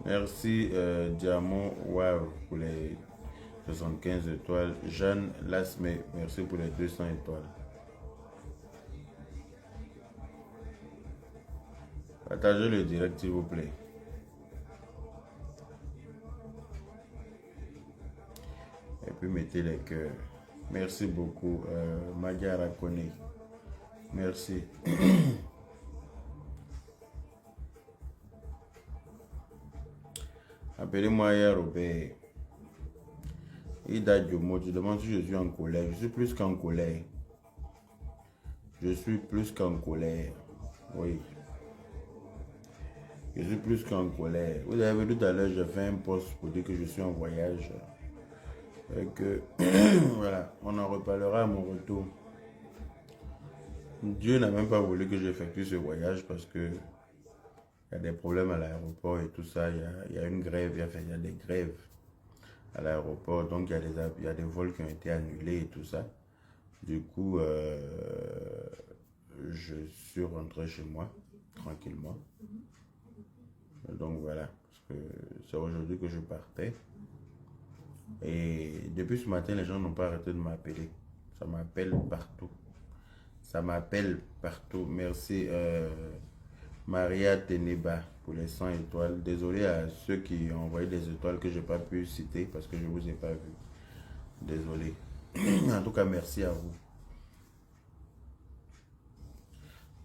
Merci Diamant Wow pour les 75 étoiles. Jeanne Lasme, merci pour les 200 étoiles. Partagez le direct s'il vous plaît. Et puis mettez les cœurs. Merci beaucoup Madia Rakone. Merci. Appelez-moi hier Robert. Ida Diomo, tu demandes si je suis en colère. Je suis plus qu'en colère. Je suis plus qu'en colère. Oui. Je suis plus qu'en colère. Vous avez vu tout à l'heure, j'ai fait un post pour dire que je suis en voyage. Et que, voilà, on en reparlera à mon retour. Dieu n'a même pas voulu que j'effectue ce voyage parce que il y a des problèmes à l'aéroport et tout ça. Il y a une grève, il y a des grèves à l'aéroport. Donc, il y a des vols qui ont été annulés et tout ça. Du coup, je suis rentré chez moi, tranquillement. Donc, voilà. Parce que c'est aujourd'hui que je partais. Et depuis ce matin, les gens n'ont pas arrêté de m'appeler. Ça m'appelle partout. Ça m'appelle partout. Merci Maria Teneba pour les 100 étoiles. Désolé à ceux qui ont envoyé des étoiles que je n'ai pas pu citer parce que je ne vous ai pas vu. Désolé. En tout cas, merci à vous.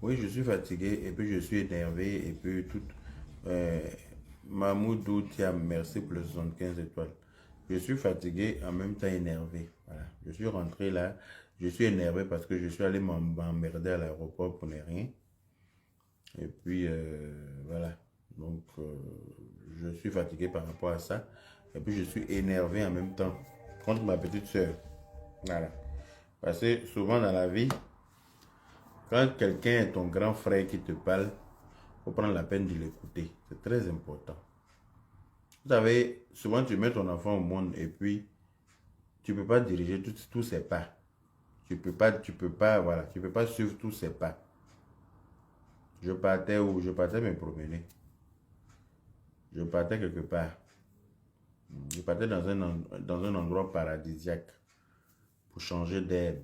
Oui, je suis fatigué et puis je suis énervé et puis tout. Euh, Mamoudou Thiam, merci pour les 75 étoiles. Je suis fatigué, en même temps énervé. Voilà. Je suis rentré là, je suis énervé parce que je suis allé m'emmerder à l'aéroport pour ne rien. Et puis, voilà. Donc, je suis fatigué par rapport à ça. Et puis, je suis énervé en même temps contre ma petite soeur. Voilà. Parce que souvent dans la vie, quand quelqu'un est ton grand frère qui te parle, il faut prendre la peine de l'écouter. C'est très important. Vous savez, souvent tu mets ton enfant au monde et puis tu ne peux pas diriger tous ses pas. Voilà, tu peux pas suivre tous ses pas. Je partais me promener. Je partais quelque part. Je partais dans un endroit paradisiaque pour changer d'air,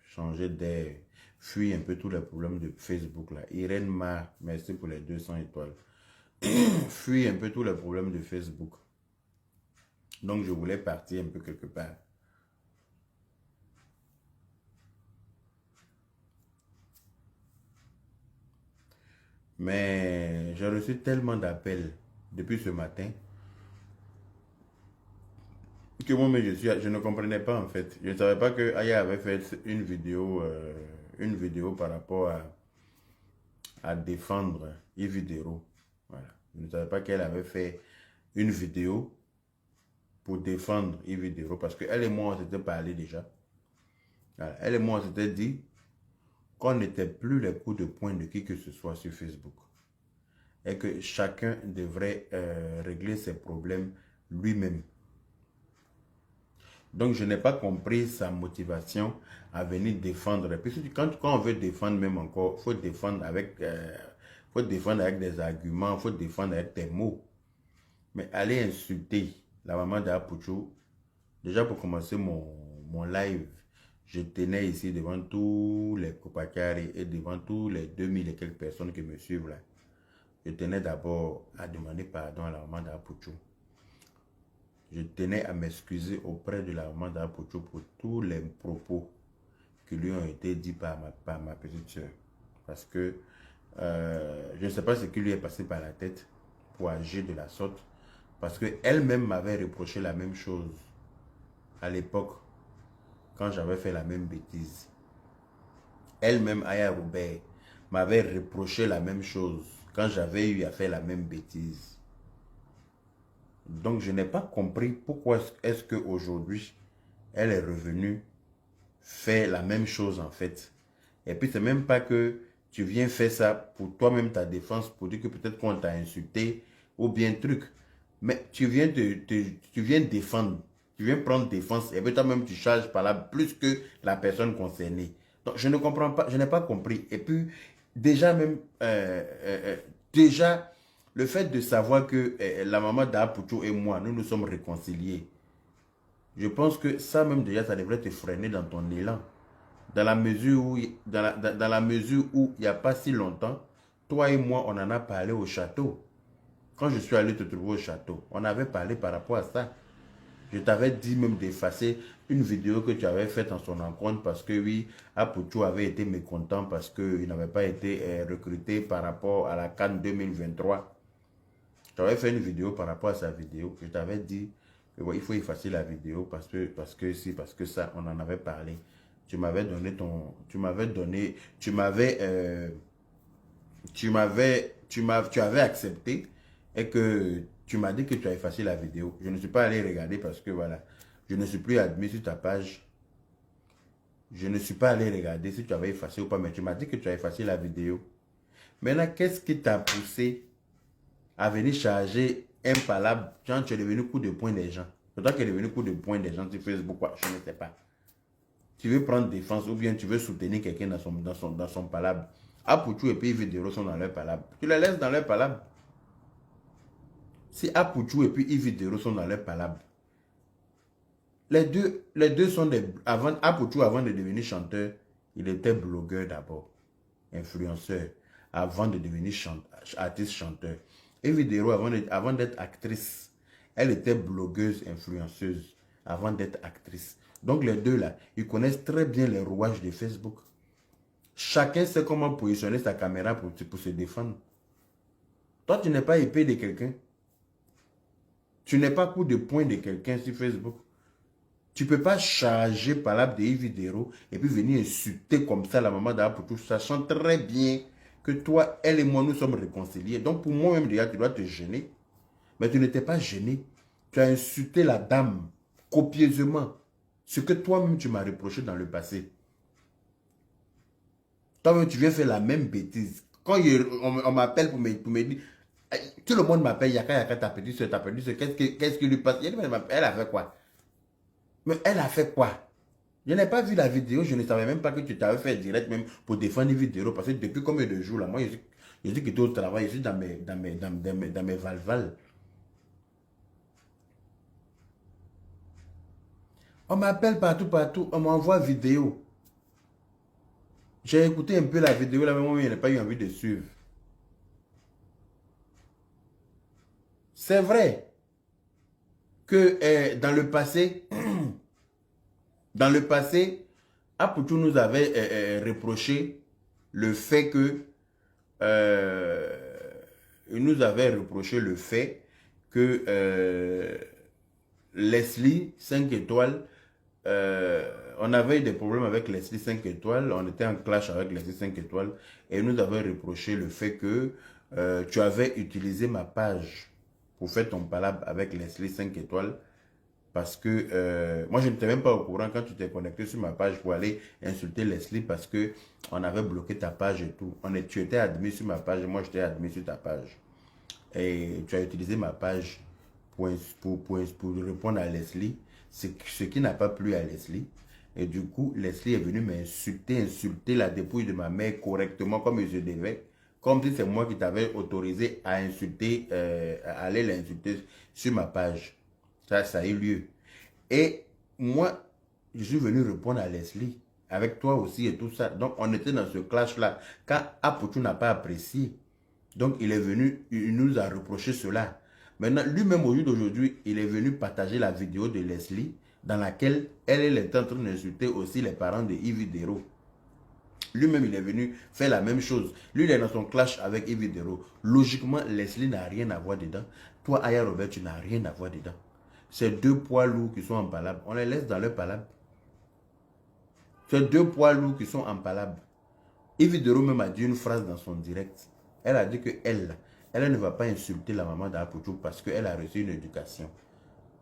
changer d'air, fuir un peu tous les problèmes de Facebook là. Irène Ma, merci pour les 200 étoiles. Fuir un peu tous les problèmes de Facebook. Donc je voulais partir un peu quelque part. Mais j'ai reçu tellement d'appels depuis ce matin que moi, je ne comprenais pas en fait. Je ne savais pas que Aya avait fait une vidéo par rapport à défendre Yves Dero. Voilà. Je ne savais pas qu'elle avait fait une vidéo pour défendre Yves Dero parce qu'elle et moi, on s'était parlé déjà. Voilà. Elle et moi, on s'était dit qu'on n'était plus les coups de poing de qui que ce soit sur Facebook. Et que chacun devrait régler ses problèmes lui-même. Donc, je n'ai pas compris sa motivation à venir défendre. Et puis, quand on veut défendre même encore, il faut défendre avec des arguments, il faut défendre avec des mots. Mais aller insulter la maman d'Apucho, déjà pour commencer mon live, je tenais ici devant tous les Kopakari et devant tous les 2000 et quelques personnes qui me suivent là. Je tenais d'abord à demander pardon à la maman d'Apucho. Je tenais à m'excuser auprès de la maman d'Apucho pour tous les propos qui lui ont été dits par ma petite soeur. Parce que je ne sais pas ce qui lui est passé par la tête pour agir de la sorte. Parce qu'elle-même m'avait reproché la même chose à l'époque quand j'avais fait la même bêtise. Elle-même, Aya Robert, m'avait reproché la même chose quand j'avais eu à faire la même bêtise. Donc, je n'ai pas compris pourquoi est-ce qu'aujourd'hui, elle est revenue faire la même chose en fait. Et puis, c'est même pas que tu viens faire ça pour toi-même ta défense, pour dire que peut-être qu'on t'a insulté ou bien truc. Mais tu viens défendre, tu viens prendre défense et puis toi-même tu charges par là plus que la personne concernée. Donc, je ne comprends pas, je n'ai pas compris. Et puis, déjà même, déjà, le fait de savoir que la maman d'Apoutou et moi, nous nous sommes réconciliés, je pense que ça même déjà, ça devrait te freiner dans ton élan. Dans la mesure où, dans la mesure où il n'y a pas si longtemps, toi et moi, on en a parlé au château. Quand je suis allé te trouver au château, on avait parlé par rapport à ça. Je t'avais dit même d'effacer une vidéo que tu avais faite en son encontre parce que oui, Apoutou avait été mécontent parce qu'il n'avait pas été recruté par rapport à la CAN 2023. Tu avais fait une vidéo par rapport à sa vidéo. Je t'avais dit que, ouais, il faut effacer la vidéo parce que si, parce que ça, on en avait parlé. Tu m'avais donné ton... Tu m'avais donné... Tu avais accepté et que tu m'as dit que tu as effacé la vidéo. Je ne suis pas allé regarder parce que voilà, je ne suis plus admis sur ta page. Je ne suis pas allé regarder si tu avais effacé ou pas, mais tu m'as dit que tu as effacé la vidéo. Maintenant, qu'est-ce qui t'a poussé à venir charger un palabre quand tu es devenu coup de poing des gens? C'est toi qui es devenu coup de poing des gens sur Facebook, quoi, je ne sais pas. Tu veux prendre défense ou bien tu veux soutenir quelqu'un dans son palabre. Apoutou et puis Vidéo sont dans leur palabre. Tu les laisses dans leur palabre. Si Apoutou et puis Vidéo sont dans leur palabre, les deux sont des... Apoutou, avant de devenir chanteur, il était blogueur d'abord, influenceur, avant de devenir artiste-chanteur. Et Vidéo, avant d'être actrice, elle était blogueuse, influenceuse, avant d'être actrice. Donc les deux là, ils connaissent très bien les rouages de Facebook. Chacun sait comment positionner sa caméra pour se défendre. Toi, tu n'es pas épée de quelqu'un. Tu n'es pas coup de poing de quelqu'un sur Facebook. Tu ne peux pas charger par la vidéo et puis venir insulter comme ça la maman d'Apoutou, sachant très bien que toi, elle et moi, nous sommes réconciliés. Donc pour moi-même, déjà, tu dois te gêner. Mais tu n'étais pas gêné. Tu as insulté la dame copieusement. Ce que toi-même, tu m'as reproché dans le passé. Toi-même, tu viens faire la même bêtise. Quand on m'appelle pour me dire, tout le monde m'appelle, Yaka, ta petite soeur, qu'est-ce qui lui passe? Elle a fait quoi? Mais elle a fait quoi? Je n'ai pas vu la vidéo, je ne savais même pas que tu t'avais fait direct même pour défendre une vidéo. Parce que depuis combien de jours là, moi je suis quitté au travail, je suis dans mes valvales. On m'appelle partout, on m'envoie vidéo. J'ai écouté un peu la vidéo là, mais moi je n'ai pas eu envie de suivre. C'est vrai que dans le passé, Apoutou nous avait reproché le fait que il nous avait reproché le fait que Leslie 5 étoiles, on avait eu des problèmes avec Leslie 5 étoiles, on était en clash avec Leslie 5 étoiles et nous avait reproché le fait que tu avais utilisé ma page pour faire ton palabre avec Leslie 5 étoiles. Parce que moi, je n'étais même pas au courant quand tu t'es connecté sur ma page pour aller insulter Leslie parce que on avait bloqué ta page et tout. Tu étais admis sur ma page et moi, j'étais admis sur ta page. Et tu as utilisé ma page pour répondre à Leslie, ce qui n'a pas plu à Leslie. Et du coup, Leslie est venu insulter la dépouille de ma mère correctement comme je devais. Comme si c'est moi qui t'avais autorisé à insulter, à aller l'insulter sur ma page. Ça a eu lieu. Et moi, je suis venu répondre à Leslie, avec toi aussi et tout ça. Donc, on était dans ce clash-là. Quand Apoutou n'a pas apprécié, donc il est venu, il nous a reproché cela. Maintenant, lui-même au jour d'aujourd'hui, il est venu partager la vidéo de Leslie, dans laquelle elle est en train d'insulter aussi les parents de Yves Dero. Lui-même, il est venu faire la même chose. Lui, il est dans son clash avec Yves Dero. Logiquement, Leslie n'a rien à voir dedans. Toi, Aya Robert, tu n'as rien à voir dedans. Ces deux poids lourds qui sont en palabre, on les laisse dans leur palabre. Ces deux poids lourds qui sont en palabre. Yves Dero même a dit une phrase dans son direct. Elle a dit qu'elle ne va pas insulter la maman d'Apoutou parce qu'elle a reçu une éducation.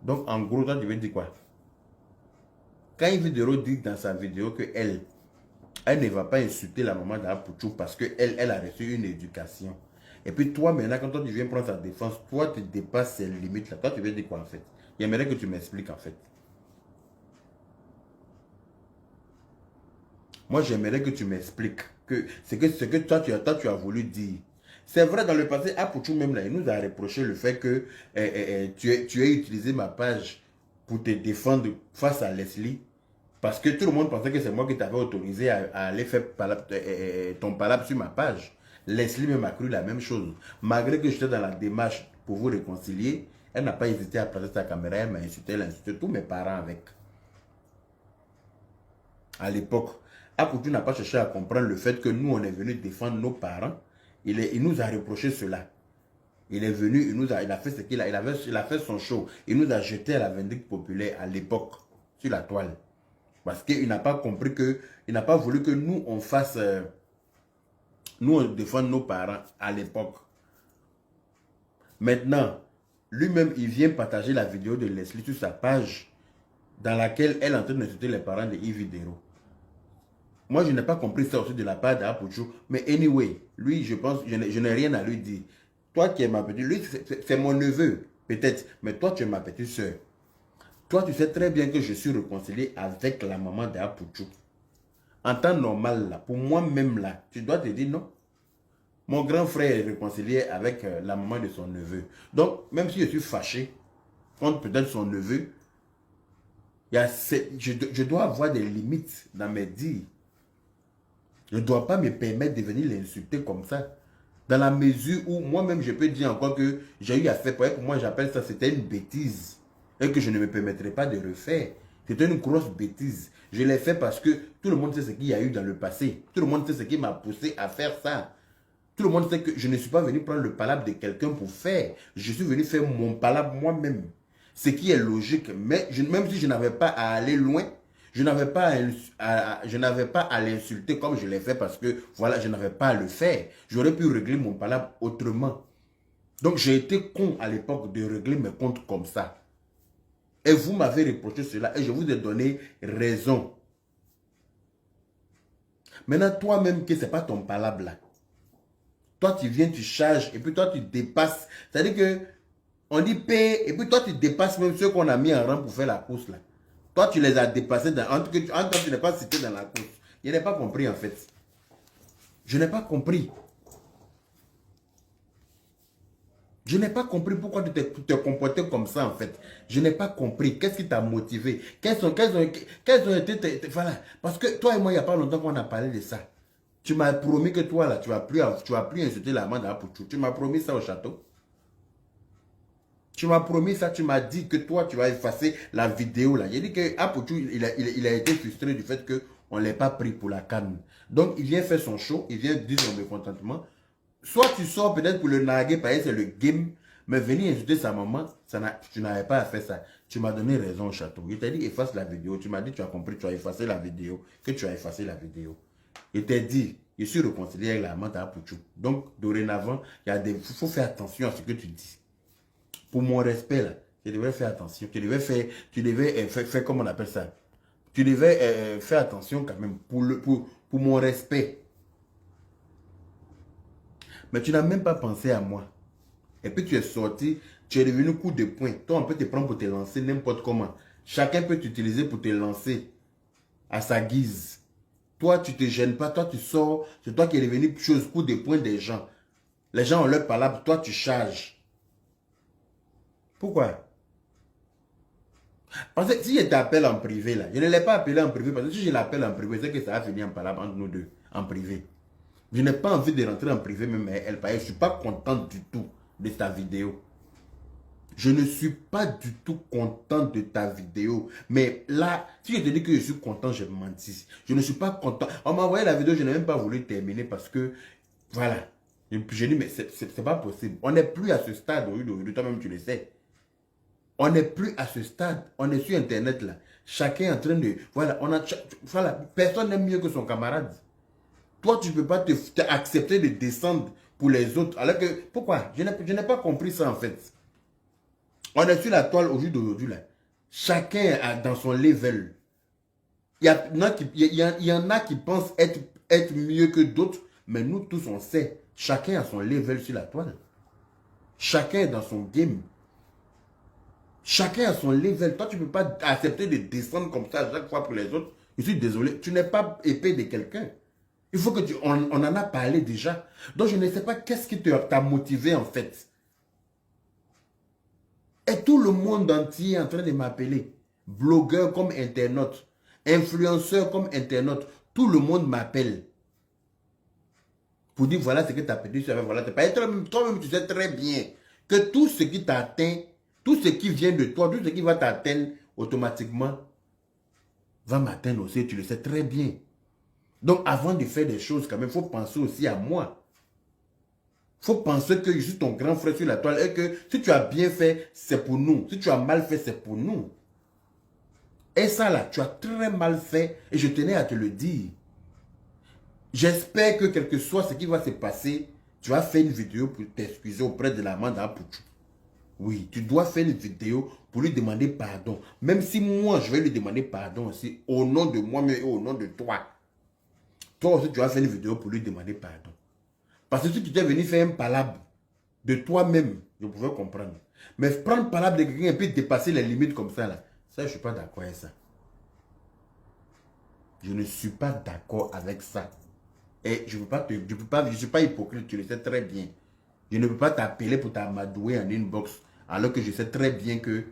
Donc, en gros, toi, tu veux dire quoi? Quand Yves Dero dit dans sa vidéo qu'elle ne va pas insulter la maman d'Apoutou parce qu'elle a reçu une éducation. Et puis toi, maintenant, quand toi, tu viens prendre sa défense, toi, tu dépasses ces limites-là. Toi, tu veux dire quoi, en fait? J'aimerais que tu m'expliques, en fait. Moi, j'aimerais que tu m'expliques que ce que toi, tu as voulu dire. C'est vrai, dans le passé, Apouchou même là, il nous a reproché le fait que tu aies utilisé ma page pour te défendre face à Leslie. Parce que tout le monde pensait que c'est moi qui t'avais autorisé à aller faire ton palabre sur ma page. Leslie même a cru la même chose. Malgré que j'étais dans la démarche pour vous réconcilier, elle n'a pas hésité à placer sa caméra, elle m'a insulté, elle a insulté tous mes parents avec. À l'époque, Apouchou n'a pas cherché à comprendre le fait que nous, on est venu défendre nos parents. Il nous a reproché cela. Il est venu, il a fait ce qu'il a, il a fait son show. Il nous a jeté à la vindicte populaire à l'époque, sur la toile. Parce qu'il n'a pas compris que, il n'a pas voulu que nous, on fasse, nous, on défende nos parents à l'époque. Maintenant, lui-même, il vient partager la vidéo de Leslie sur sa page dans laquelle elle est en train d'insulter les parents de Yves Videro. Moi, je n'ai pas compris ça aussi de la part d'Apouchou. Mais anyway, lui, je pense, je n'ai rien à lui dire. Toi qui es ma petite, lui, c'est mon neveu, peut-être. Mais toi, tu es ma petite soeur. Toi, tu sais très bien que je suis réconcilié avec la maman d'Apouchou. En temps normal, là, pour moi-même, là, tu dois te dire non. Mon grand frère est réconcilié avec la maman de son neveu. Donc, même si je suis fâché contre peut-être son neveu, je dois avoir des limites dans mes dires. Je ne dois pas me permettre de venir l'insulter comme ça. Dans la mesure où moi-même, je peux dire encore que j'ai eu à faire. Pour moi, j'appelle ça, c'était une bêtise. Et que je ne me permettrai pas de refaire. C'était une grosse bêtise. Je l'ai fait parce que tout le monde sait ce qu'il y a eu dans le passé. Tout le monde sait ce qui m'a poussé à faire ça. Tout le monde sait que je ne suis pas venu prendre le palabre de quelqu'un pour faire. Je suis venu faire mon palabre moi-même. Ce qui est logique. Mais même si je n'avais pas à aller loin, je n'avais pas à l'insulter comme je l'ai fait parce que voilà, je n'avais pas à le faire. J'aurais pu régler mon palabre autrement. Donc j'ai été con à l'époque de régler mes comptes comme ça. Et vous m'avez reproché cela et je vous ai donné raison. Maintenant, toi-même, que ce n'est pas ton palabre là. Toi, tu viens, tu charges et puis toi, tu dépasses. C'est-à-dire que on dit paye et puis toi, tu dépasses même ceux qu'on a mis en rang pour faire la course là. Toi, tu les as dépassés. En tout cas, tu n'es pas cité dans la course. Je n'ai pas compris en fait. Je n'ai pas compris. Je n'ai pas compris pourquoi tu te comportais comme ça en fait. Je n'ai pas compris. Qu'est-ce qui t'a motivé? Quels ont été voilà. Parce que toi et moi, il n'y a pas longtemps qu'on a parlé de ça. Tu m'as promis que toi là, tu vas plus insulter la main d'Apouchou. Tu m'as promis ça au château. Tu m'as promis ça, tu m'as dit que toi, tu vas effacer la vidéo là. J'ai dit que Apouchou, il a été frustré du fait qu'on ne l'ait pas pris pour la canne. Donc, il vient faire son show, il vient dire son mécontentement. Soit tu sors peut-être pour le narguer, parce que c'est le game, mais venir insulter sa maman, tu n'avais pas à faire ça. Tu m'as donné raison au château. Il t'a dit efface la vidéo. Tu m'as dit tu as compris, tu as effacé la vidéo, que tu as effacé la vidéo. Il t'a dit, je suis réconcilié avec la maman d'Apouchou. Donc, dorénavant, il faut faire attention à ce que tu dis. Pour mon respect, là, tu devrais faire attention. Tu devais faire comme on appelle ça. Tu devais faire attention quand même pour mon respect. Mais tu n'as même pas pensé à moi. Et puis tu es sorti, tu es devenu coup de poing. Toi, on peut te prendre pour te lancer n'importe comment. Chacun peut t'utiliser pour te lancer à sa guise. Toi, tu ne te gênes pas. Toi, tu sors. C'est toi qui es devenu chose coup de poing des gens. Les gens ont leur palabre. Toi, tu charges. Pourquoi? Parce que si je t'appelle en privé, là, je ne l'ai pas appelé en privé. Parce que si je l'appelle en privé, c'est que ça va finir en palabre entre nous deux, en privé. Je n'ai pas envie de rentrer en privé, même elle. Je ne suis pas content du tout de ta vidéo. Je ne suis pas du tout content de ta vidéo. Mais là, si je te dis que je suis content, je mentis. Je ne suis pas content. On m'a envoyé la vidéo, je n'ai même pas voulu terminer parce que, voilà. J'ai dit, mais c'est pas possible. On n'est plus à ce stade aujourd'hui, toi-même tu le sais. On n'est plus à ce stade. On est sur Internet là. Chacun est en train de... Voilà, personne n'aime mieux que son camarade. Toi, tu ne peux pas accepter de descendre pour les autres. Alors que, pourquoi? Je n'ai pas compris ça en fait. On est sur la toile au jour d'aujourd'hui là. Chacun a dans son level. Il y en a qui pensent être mieux que d'autres, mais nous tous on sait. Chacun a son level sur la toile. Chacun est dans son game. Chacun a son level. Toi, tu ne peux pas accepter de descendre comme ça à chaque fois pour les autres. Je suis désolé. Tu n'es pas épée de quelqu'un. Il faut que on en a parlé déjà. Donc, je ne sais pas qu'est-ce qui t'a motivé, en fait. Et tout le monde entier est en train de m'appeler. Blogueur comme internaute. Influenceur comme internaute. Tout le monde m'appelle. Pour dire, voilà ce que tu as perdu. Voilà, toi-même, tu sais très bien que tout ce qui t'atteint, tout ce qui vient de toi, tout ce qui va t'atteindre automatiquement, va m'atteindre aussi. Tu le sais très bien. Donc, avant de faire des choses, quand même, il faut penser aussi à moi. Il faut penser que je suis ton grand frère sur la toile et que si tu as bien fait, c'est pour nous. Si tu as mal fait, c'est pour nous. Et ça là, tu as très mal fait et je tenais à te le dire. J'espère que quel que soit ce qui va se passer, tu vas faire une vidéo pour t'excuser auprès de la Manda Pouchou. Oui, tu dois faire une vidéo pour lui demander pardon. Même si moi, je vais lui demander pardon aussi, au nom de moi-même et au nom de toi. Toi aussi, tu vas faire une vidéo pour lui demander pardon. Parce que si tu t'es venu faire un palabre de toi-même, je pouvais comprendre. Mais prendre palabre de quelqu'un et puis dépasser les limites comme ça, là, ça, je ne suis pas d'accord avec ça. Je ne suis pas d'accord avec ça. Et je ne suis pas hypocrite, tu le sais très bien. Je ne peux pas t'appeler pour t'amadouer en inbox, alors que je sais très bien que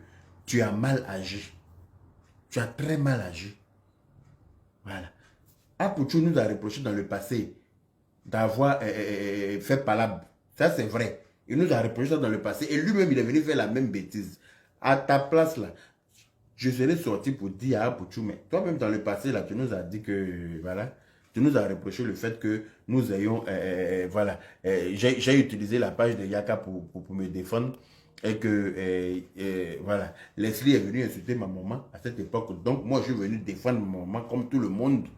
tu as mal agi. Tu as très mal agi. Voilà. Apouchou nous a reproché dans le passé d'avoir fait palabre. Ça, c'est vrai. Il nous a reproché ça dans le passé. Et lui-même, il est venu faire la même bêtise. À ta place, là, je serais sorti pour dire à Apouchou, mais toi-même, dans le passé, là, tu nous as dit que, voilà, tu nous as reproché le fait que nous ayons, voilà, j'ai utilisé la page de Yaka pour me défendre. Et que, voilà, Leslie est venu insulter ma maman à cette époque. Donc, moi, je suis venu défendre ma maman comme tout le monde.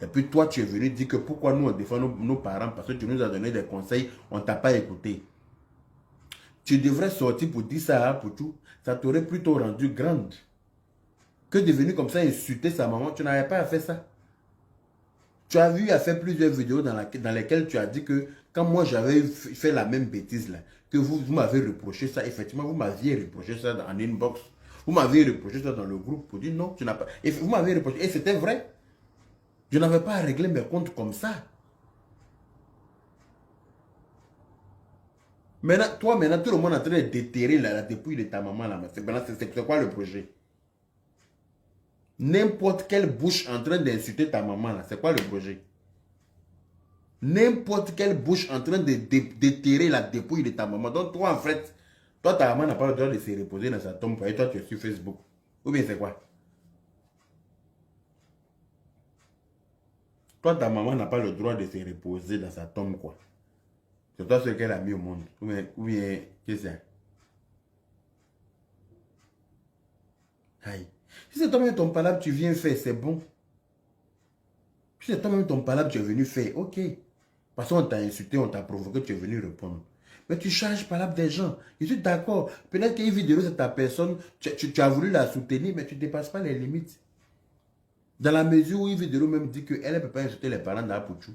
Et puis toi, tu es venu dire que pourquoi nous on défend nos parents parce que tu nous as donné des conseils, on ne t'a pas écouté. Tu devrais sortir pour dire ça pour tout. Ça t'aurait plutôt rendu grande. Que de venir comme ça insulter sa maman, tu n'avais pas à faire ça. Tu as vu à faire plusieurs vidéos dans lesquelles tu as dit que quand moi j'avais fait la même bêtise là, que vous m'avez reproché ça, effectivement vous m'aviez reproché ça en inbox. Vous m'aviez reproché ça dans le groupe pour dire non, tu n'as pas. Et vous m'avez reproché, et c'était vrai. Je n'avais pas à régler mes comptes comme ça. Maintenant, toi, tout le monde est en train de déterrer la dépouille de ta maman. C'est quoi le projet? N'importe quelle bouche en train d'insulter ta maman, c'est quoi le projet? N'importe quelle bouche en train de déterrer la dépouille de ta maman. Donc toi, en fait, toi, ta maman n'a pas le droit de se reposer dans sa tombe. Et toi, tu es sur Facebook. Ou bien c'est quoi? Toi, ta maman n'a pas le droit de se reposer dans sa tombe, quoi. C'est toi ce qu'elle a mis au monde. Ou bien qu'est-ce que c'est? Aïe. Si c'est toi-même ton palabre, tu viens faire, c'est bon. Si c'est toi-même ton palabre, tu es venu faire, ok. Parce qu'on t'a insulté, on t'a provoqué, tu es venu répondre. Mais tu charges palabre des gens. Je suis d'accord. Peut-être qu'une vidéo, c'est ta personne, tu as voulu la soutenir, mais tu ne dépasses pas les limites. Dans la mesure où une vidéo même dit qu'elle ne peut pas insulter les parents d'Apouchou.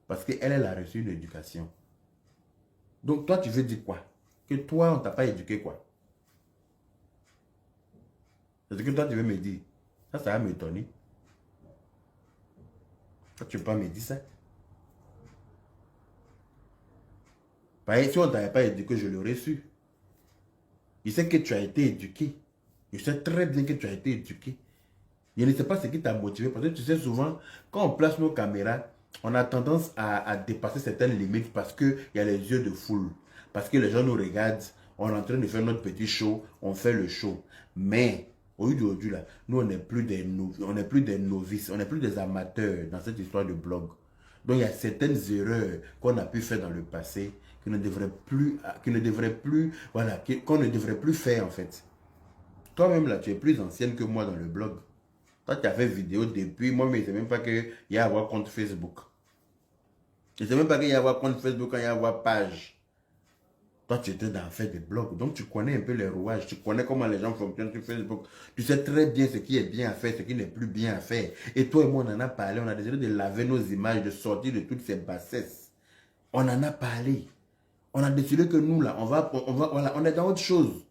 Parce qu'elle a reçu une éducation. Donc toi, tu veux dire quoi? Que toi, on ne t'a pas éduqué quoi? C'est ce que toi, tu veux me dire. Ça va m'étonner. Toi, tu ne peux pas me dire ça. Pareil, si on ne t'avait pas éduqué, je l'aurais su. Je sais que tu as été éduqué. Je sais très bien que tu as été éduqué. Je ne sais pas ce qui t'a motivé. Parce que tu sais, souvent, quand on place nos caméras, on a tendance à dépasser certaines limites parce qu'il y a les yeux de foule. Parce que les gens nous regardent. On est en train de faire notre petit show. On fait le show. Mais, aujourd'hui, là, nous, on n'est plus des novices. On n'est plus des amateurs dans cette histoire de blog. Donc, il y a certaines erreurs qu'on a pu faire dans le passé qu'on ne devrait plus, voilà, qu'on ne devrait plus faire, en fait. Toi-même, là, tu es plus ancienne que moi dans le blog. Toi, tu as fait vidéo depuis. Moi, mais je ne sais même pas qu'il y a à avoir compte Facebook. Je ne sais même pas qu'il y a à avoir compte Facebook quand il y a à avoir page. Toi, tu étais dans faire des blogs. Donc, tu connais un peu les rouages. Tu connais comment les gens fonctionnent sur Facebook. Tu sais très bien ce qui est bien à faire, ce qui n'est plus bien à faire. Et toi et moi, on en a parlé. On a décidé de laver nos images, de sortir de toutes ces bassesses. On en a parlé. On a décidé que nous, là, voilà, on est dans autre chose.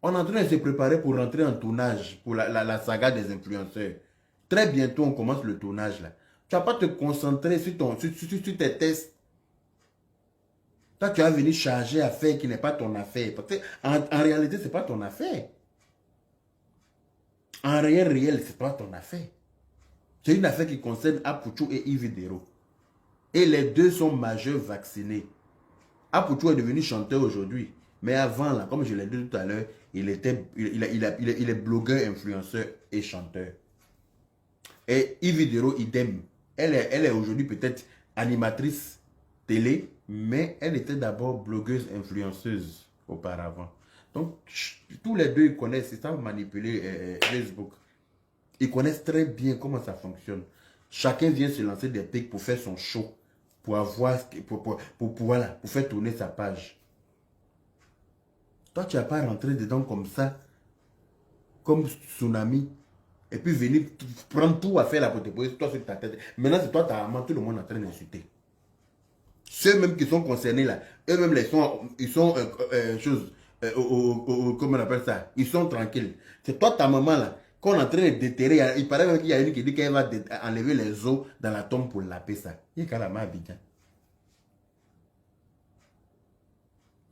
On est en train de se préparer pour rentrer en tournage pour la saga des influenceurs. Très bientôt, on commence le tournage là. Tu vas pas te concentrer sur tes tests. Toi, tu vas venir charger affaire qui n'est pas ton affaire. Parce que en réalité, ce n'est pas ton affaire. En réel, ce n'est pas ton affaire. C'est une affaire qui concerne Apuchu et Ividero. Et les deux sont majeurs vaccinés. Apuchu est devenu chanteur aujourd'hui. Mais avant, là, comme je l'ai dit tout à l'heure, il est blogueur, influenceur et chanteur. Et Ividero, idem. Elle est aujourd'hui peut-être animatrice télé, mais elle était d'abord blogueuse, influenceuse auparavant. Donc, tous les deux, ils connaissent, ils savent manipuler Facebook. Ils connaissent très bien comment ça fonctionne. Chacun vient se lancer des pics pour faire son show, pour avoir, voilà, pour faire tourner sa page. Toi, tu n'as pas rentré dedans comme ça, comme tsunami, et puis venir prendre tout à faire la pour te poser toi sur ta tête. Maintenant, c'est toi, ta maman, tout le monde est en train d'insulter. Ceux même qui sont concernés là, eux-mêmes, ils sont comment on appelle ça? Ils sont tranquilles. C'est toi, ta maman là, qu'on est en train de déterrer. Il paraît qu'il y a une qui dit qu'elle va enlever les os dans la tombe pour laper ça. Il y a la main Abidjan.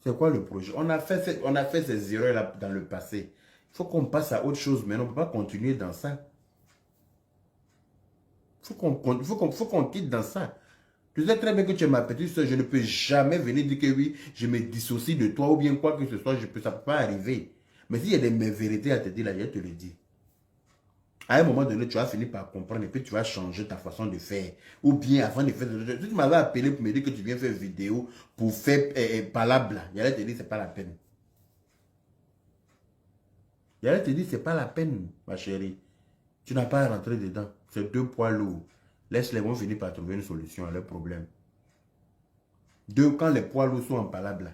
C'est quoi le projet? On a fait ces erreurs là dans le passé. Il faut qu'on passe à autre chose, mais on ne peut pas continuer dans ça. Il faut qu'on quitte dans ça. Tu sais très bien que tu es ma petite soeur, je ne peux jamais venir dire que oui, je me dissocie de toi ou bien quoi que ce soit, ça ne peut pas arriver. Mais s'il y a mes vérités à te dire, là, je te le dis. À un moment donné, tu vas finir par comprendre et puis tu vas changer ta façon de faire. Ou bien, avant de faire... Si tu m'avais appelé pour me dire que tu viens faire vidéo pour faire palabre, j'allais te dire, c'est pas la peine. J'allais te dire, c'est pas la peine, ma chérie. Tu n'as pas à rentrer dedans. C'est deux poids lourds. Laisse-les, vont finir par trouver une solution à leur problème. Quand les poids lourds sont en palabre,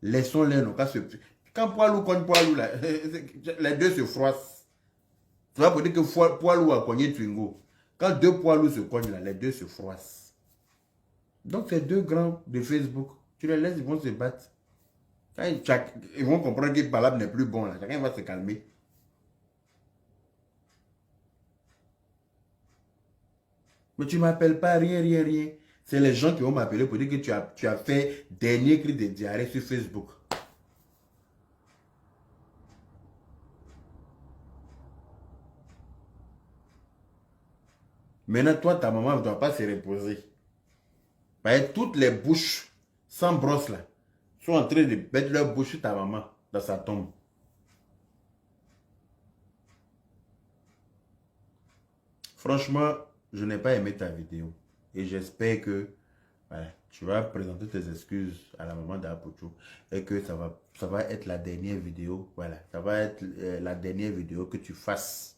laissons-les. Quand poids lourd cogne poids lourd, là, les deux se froissent. Tu vas pour dire que poids lourd a cogné Twingo. Quand deux poids lourds se cognent, là, les deux se froissent. Donc, ces deux grands de Facebook, tu les laisses, ils vont se battre. Quand ils vont comprendre que palabre n'est plus bon, là, chacun va se calmer. Mais tu ne m'appelles pas, rien. C'est les gens qui vont m'appeler pour dire que tu as fait dernier cri de diarrhée sur Facebook. Maintenant, toi, ta maman ne doit pas se reposer. Parce que toutes les bouches sans brosse là sont en train de mettre leur bouche sur ta maman dans sa tombe. Franchement, je n'ai pas aimé ta vidéo. Et j'espère que voilà, tu vas présenter tes excuses à la maman d'Apuchu et que ça va être la dernière vidéo. Voilà, ça va être la dernière vidéo que tu fasses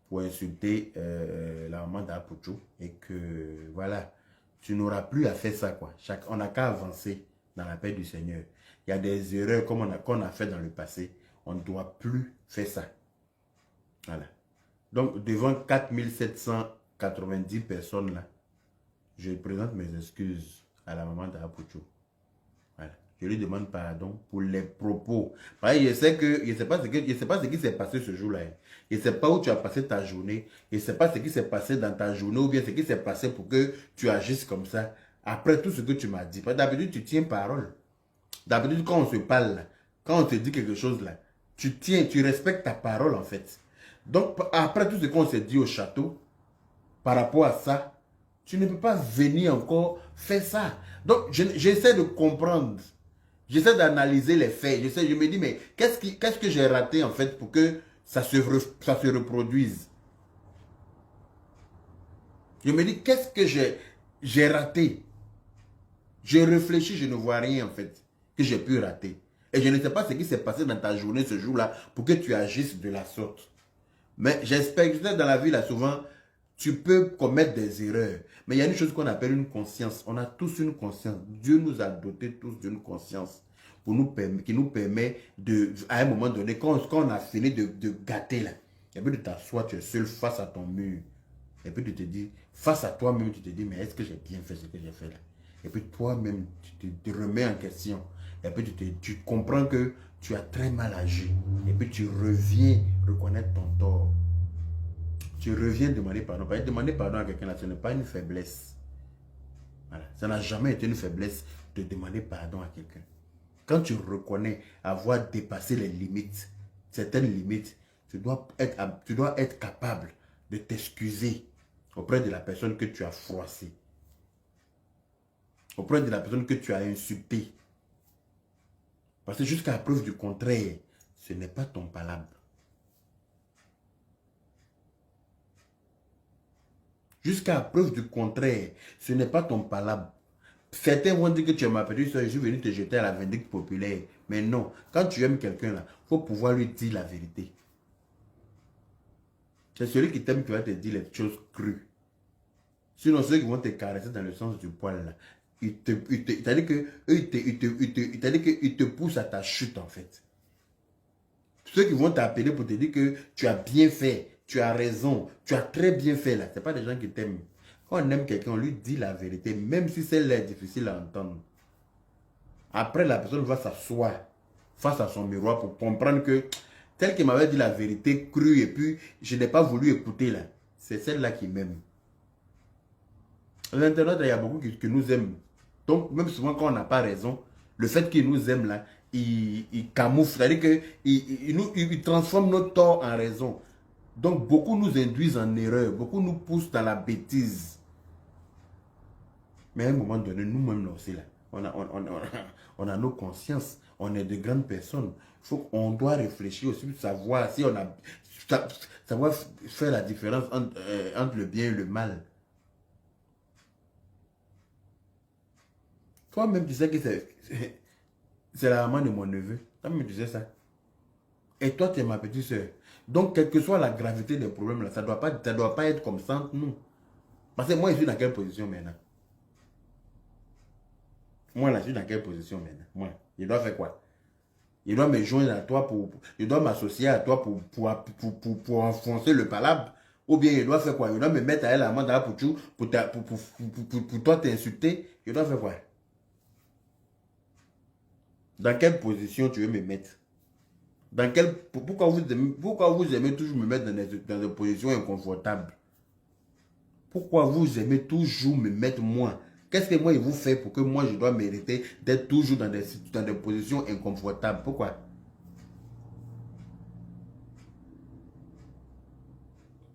pour insulter la maman d'Apuchu et que voilà, tu n'auras plus à faire ça quoi. On n'a qu'à avancer dans la paix du Seigneur. Il y a des erreurs comme qu'on a fait dans le passé. On ne doit plus faire ça. Voilà. Donc, devant 4790 personnes là, je présente mes excuses à la maman d'Apuchu. Voilà. Je lui demande pardon pour les propos. Je sais que, je ne sais pas ce qui s'est passé ce jour-là. Je ne sais pas où tu as passé ta journée. Je ne sais pas ce qui s'est passé dans ta journée ou bien ce qui s'est passé pour que tu agisses comme ça. Après tout ce que tu m'as dit. D'habitude, tu tiens parole. D'habitude, quand on se parle, là, quand on te dit quelque chose, là, tu respectes ta parole en fait. Donc, après tout ce qu'on s'est dit au château, par rapport à ça, tu ne peux pas venir encore faire ça. Donc, j'essaie de comprendre. J'essaie d'analyser les faits. Je me dis, mais qu'est-ce que j'ai raté en fait pour que ça se reproduise? Je me dis, qu'est-ce que j'ai raté? J'ai réfléchi, je ne vois rien en fait que j'ai pu rater. Et je ne sais pas ce qui s'est passé dans ta journée ce jour-là pour que tu agisses de la sorte. Mais j'espère que dans la vie, là, souvent, tu peux commettre des erreurs. Mais il y a une chose qu'on appelle une conscience. On a tous une conscience. Dieu nous a dotés tous d'une conscience qui nous permet de, à un moment donné, quand on a fini de gâter, là, et puis de t'asseoir, tu es seul face à ton mur. Et puis tu te dis, face à toi-même, tu te dis, mais est-ce que j'ai bien fait ce que j'ai fait là? Et puis toi-même, tu te remets en question. Et puis tu comprends que tu as très mal agi. Et puis tu reviens reconnaître ton tort. tu reviens demander pardon. Parce que demander pardon à quelqu'un là, ce n'est pas une faiblesse. Voilà. Ça n'a jamais été une faiblesse de demander pardon à quelqu'un. Quand tu reconnais avoir dépassé les limites, certaines limites, tu dois être capable de t'excuser auprès de la personne que tu as froissée, auprès de la personne que tu as insultée. Parce que jusqu'à preuve du contraire, ce n'est pas ton palabre. Jusqu'à preuve du contraire, ce n'est pas ton palabre. Certains vont dire que tu es ma petite soeur, je suis venu te jeter à la vindicte populaire. Mais non, quand tu aimes quelqu'un là, il faut pouvoir lui dire la vérité. C'est celui qui t'aime qui va te dire les choses crues. Sinon, ceux qui vont te caresser dans le sens du poil là, ils te poussent à ta chute en fait. Ceux qui vont t'appeler pour te dire que tu as bien fait, tu as raison, tu as très bien fait là, ce n'est pas des gens qui t'aiment. Quand on aime quelqu'un, on lui dit la vérité, même si celle-là est difficile à entendre. Après, la personne va s'asseoir face à son miroir pour comprendre que tel qu'il m'avait dit la vérité crue et puis je n'ai pas voulu écouter là. C'est celle-là qui m'aime. L'internaute, il y a beaucoup qui nous aiment. Donc, même souvent quand on n'a pas raison, le fait qu'ils nous aiment là, il camoufle. C'est-à-dire qu'il transforme notre tort en raison. Donc, beaucoup nous induisent en erreur. Beaucoup nous poussent dans la bêtise. Mais à un moment donné, nous-mêmes aussi là, on a nos consciences. On est de grandes personnes. On doit réfléchir aussi, savoir si on a... savoir faire la différence entre le bien et le mal. Toi-même, tu sais que c'est la maman de mon neveu. Toi-même, tu sais ça. Et toi, tu es ma petite soeur. Donc, quelle que soit la gravité des problèmes, là, ça ne doit pas être comme ça entre nous. Parce que moi, je suis dans quelle position maintenant? Moi, là, je suis dans quelle position maintenant? Moi, je dois faire quoi? Je dois me joindre à toi je dois m'associer à toi pour enfoncer le palabre? Ou bien je dois faire quoi? Je dois me mettre à elle amende pour toi t'insulter? Je dois faire quoi? Dans quelle position tu veux me mettre? Pourquoi vous aimez toujours me mettre dans des positions inconfortables? Pourquoi vous aimez toujours me mettre moi? Qu'est-ce que moi il vous fait pour que moi je dois mériter d'être toujours dans des positions inconfortables? Pourquoi?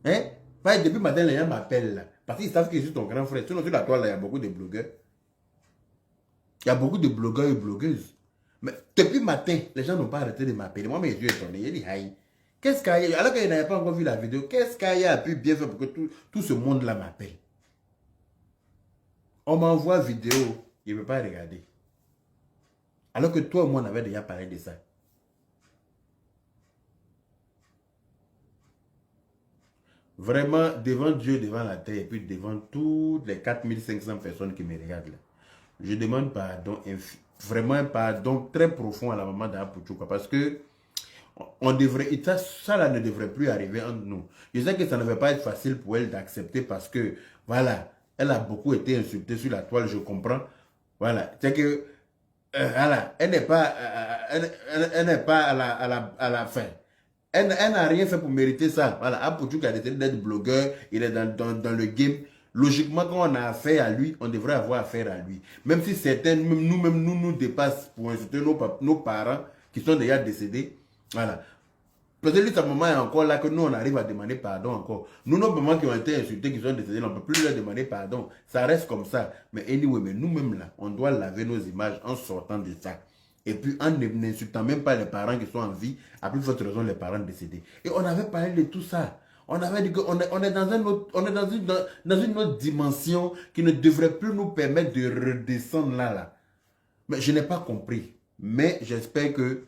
Hein? Depuis matin, les gens m'appellent là. Parce qu'ils savent que je suis ton grand frère. Sinon, sur la toile, là, il y a beaucoup de blogueurs. Il y a beaucoup de blogueurs et blogueuses. Mais depuis matin, les gens n'ont pas arrêté de m'appeler. Moi, mes yeux étonnés. J'ai dit, aïe. Qu'est-ce qu'Aya, alors qu'il n'avait pas encore vu la vidéo, qu'est-ce qu'Aya a pu bien faire pour que tout ce monde-là m'appelle? On m'envoie vidéo, il ne veut pas regarder. Alors que toi et moi, on avait déjà parlé de ça. Vraiment, devant Dieu, devant la terre, et puis devant toutes les 4500 personnes qui me regardent là, je demande pardon, vraiment un pardon très profond à la maman d'Apouchouka, parce que ça là ne devrait plus arriver entre nous. Je sais que ça ne va pas être facile pour elle d'accepter parce que, voilà, elle a beaucoup été insultée sur la toile, je comprends. Voilà, c'est que, voilà, elle n'est pas, elle n'est pas à la fin. Elle n'a rien fait pour mériter ça. Voilà, Apouchouka a décidé d'être blogueur, il est dans le game. Logiquement, quand on a affaire à lui, on devrait avoir affaire à lui. Même si certains, nous-mêmes, nous dépassent pour insulter nos parents qui sont déjà décédés. Voilà. Parce que lui, sa maman est encore là, que nous, on arrive à demander pardon encore. Nous, nos mamans qui ont été insultés, qui sont décédés, on ne peut plus leur demander pardon. Ça reste comme ça. Mais anyway, mais nous-mêmes, là, on doit laver nos images en sortant de ça. Et puis, en n'insultant même pas les parents qui sont en vie, à plus forte raison, les parents décédés. Et on avait parlé de tout ça. On avait dit qu'on est dans une autre dimension qui ne devrait plus nous permettre de redescendre là. Mais je n'ai pas compris. Mais j'espère que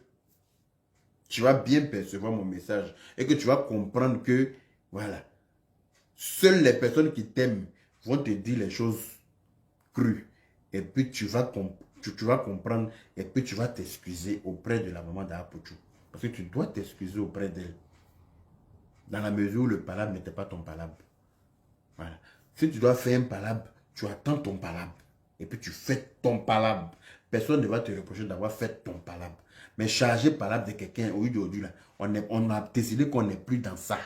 tu vas bien percevoir mon message et que tu vas comprendre que, voilà, seules les personnes qui t'aiment vont te dire les choses crues. Et puis tu vas comprendre et puis tu vas t'excuser auprès de la maman d'Apouchou. Parce que tu dois t'excuser auprès d'elle. Dans la mesure où le palabre n'était pas ton palabre. Voilà. Si tu dois faire un palabre, tu attends ton palabre. Et puis tu fais ton palabre. Personne ne va te reprocher d'avoir fait ton palabre. Mais charger palabre de quelqu'un aujourd'hui, là, on a décidé qu'on n'est plus dans ça.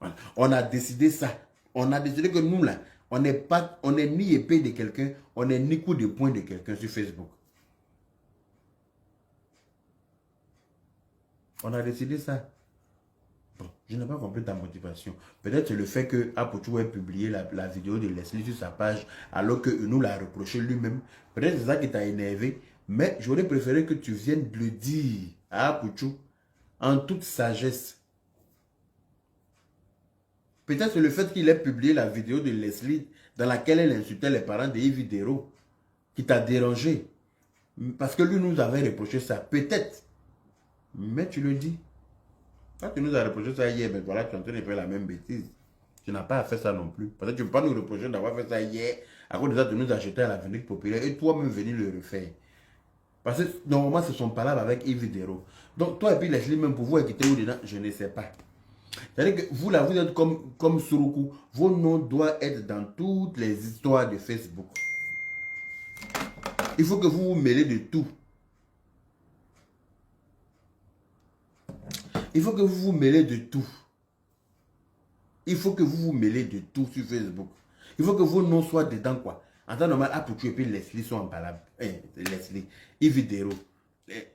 Voilà. On a décidé ça. On a décidé que nous, là, on n'est ni épée de quelqu'un, on n'est ni coup de poing de quelqu'un sur Facebook. On a décidé ça. Bon, je n'ai pas compris ta motivation. Peut-être le fait que Apochou ait publié la vidéo de Leslie sur sa page alors que nous l'a reproché lui-même. Peut-être c'est ça qui t'a énervé. Mais j'aurais préféré que tu viennes le dire à Apochou en toute sagesse. Peut-être le fait qu'il ait publié la vidéo de Leslie dans laquelle elle insultait les parents de Yves Dero qui t'a dérangé. Parce que lui nous avait reproché ça. Peut-être. Mais tu le dis. Quand tu nous as reproché ça hier, mais voilà, tu es en train de faire la même bêtise. Tu n'as pas à faire ça non plus. Parce que tu ne peux pas nous reprocher d'avoir fait ça hier. À cause de ça, tu nous as acheté à l'avenir populaire et toi-même venir le refaire. Parce que normalement, ce sont palabres avec Yves Dero. Donc, toi et puis Leslie, même pour vous écouter où dedans, je ne sais pas. C'est-à-dire que vous là, vous êtes comme Suruku. Vos noms doivent être dans toutes les histoires de Facebook. Il faut que vous vous mêlez de tout. Il faut que vous vous mêlez de tout. Il faut que vous vous mêlez de tout sur Facebook. Il faut que vos noms soient dedans, quoi. En temps normal, Apochou et puis Leslie sont en palabre. Leslie, Yves Dero.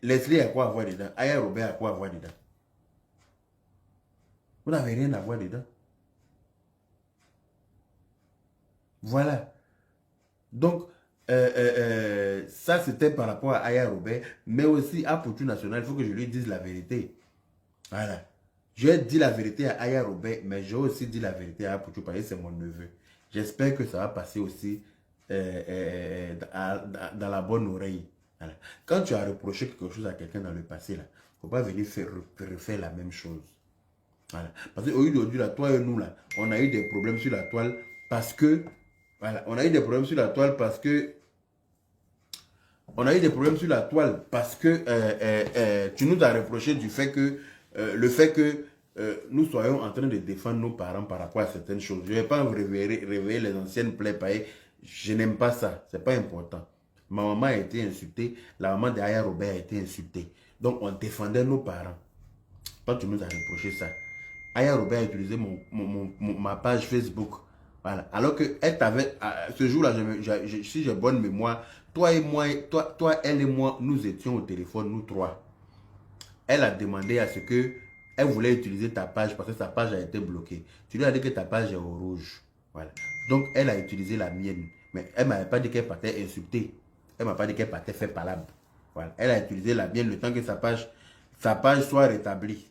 Leslie a quoi avoir dedans? Aya Robert a quoi avoir dedans? Vous n'avez rien à voir dedans. Voilà. Donc, ça c'était par rapport à Aya Robert, mais aussi à Apochou National, il faut que je lui dise la vérité. Voilà. J'ai dit la vérité à Aya Robert, mais j'ai aussi dit la vérité à Apochou parce que c'est mon neveu. J'espère que ça va passer aussi dans la bonne oreille. Voilà. Quand tu as reproché quelque chose à quelqu'un dans le passé, il ne faut pas venir refaire la même chose. Voilà. Parce qu'aujourd'hui, là, toi et nous, là, on a eu des problèmes sur la toile parce que... Voilà, on a eu des problèmes sur la toile parce que... On a eu des problèmes sur la toile parce que tu nous as reproché du fait que... le fait que nous soyons en train de défendre nos parents par rapport à certaines choses. Je ne vais pas réveiller les anciennes plaies pareilles. Je n'aime pas ça. Ce n'est pas important. Ma maman a été insultée. La maman d'Aya Robert a été insultée. Donc, on défendait nos parents. Toi, tu nous as reproché ça. Aya Robert a utilisé ma page Facebook. Voilà. Alors que elle t'avait, ce jour-là, si j'ai bonne mémoire, toi et moi, toi, elle et moi, nous étions au téléphone, nous trois. Elle a demandé à ce que elle voulait utiliser ta page parce que sa page a été bloquée. Tu lui as dit que ta page est au rouge. Voilà. Donc, elle a utilisé la mienne. Mais elle ne m'avait pas dit qu'elle partait insulter. Elle ne m'a pas dit qu'elle partait faire palabre. Voilà. Elle a utilisé la mienne le temps que sa page soit rétablie.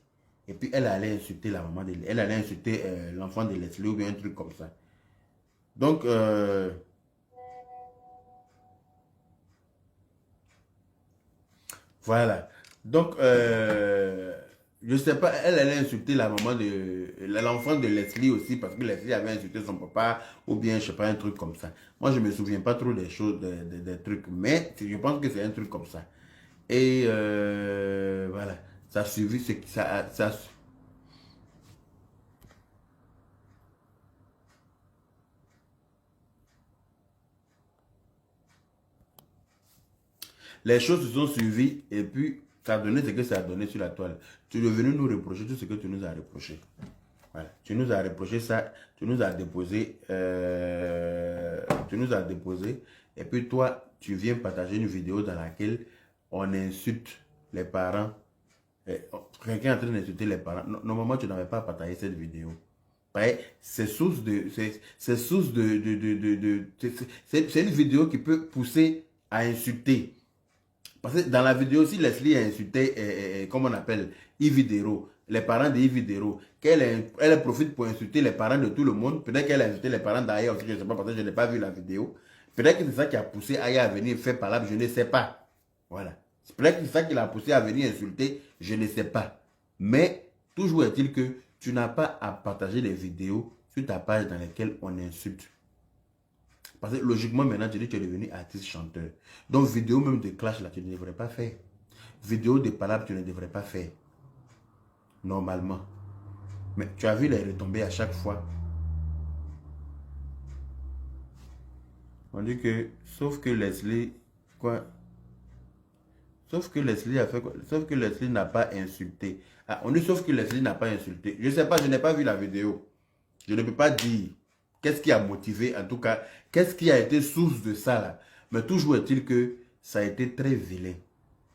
Et puis, elle allait insulter la maman de... Elle allait insulter l'enfant de Leslie ou bien un truc comme ça. Donc, voilà. Donc, je ne sais pas, elle allait insulter la maman de... l'enfant de Leslie aussi, parce que Leslie avait insulté son papa, ou bien, je ne sais pas, un truc comme ça. Moi, je ne me souviens pas trop des choses, des trucs, mais je pense que c'est un truc comme ça. Et voilà. Ça a suivi, les choses se sont suivies, et puis, ça a donné ce que ça a donné sur la toile. Tu es venu nous reprocher tout ce que tu nous as reproché. Voilà. Tu nous as reproché ça, tu nous as déposé, et puis toi, tu viens partager une vidéo dans laquelle on insulte les parents. Quelqu'un est en train d'insulter les parents. Normalement, tu n'avais pas partagé cette vidéo. C'est source de, c'est source c'est une vidéo qui peut pousser à insulter. Parce que dans la vidéo aussi, Leslie a insulté, comment on appelle, Yves Dero, les parents de Yves Dero, elle profite pour insulter les parents de tout le monde. Peut-être qu'elle a insulté les parents d'Aya aussi, je ne sais pas, parce que je n'ai pas vu la vidéo. Peut-être que c'est ça qui a poussé Aya à venir faire palabre, je ne sais pas. Voilà. Peut-être que c'est ça qui l'a poussé à venir insulter, je ne sais pas. Mais, toujours est-il que tu n'as pas à partager des vidéos sur ta page dans lesquelles on insulte. Parce que logiquement, maintenant, tu dis que tu es devenu artiste chanteur. Donc, vidéo même de clash, là, tu ne devrais pas faire. Vidéo de palabres, tu ne devrais pas faire. Normalement. Mais tu as vu les retombées à chaque fois. On dit que, sauf que Leslie, quoi, Sauf que Leslie a fait quoi? Sauf que Leslie n'a pas insulté. Ah, on dit sauf que Leslie n'a pas insulté. Je ne sais pas, je n'ai pas vu la vidéo. Je ne peux pas dire qu'est-ce qui a motivé, en tout cas, qu'est-ce qui a été source de ça là. Mais toujours est-il que ça a été très vilain.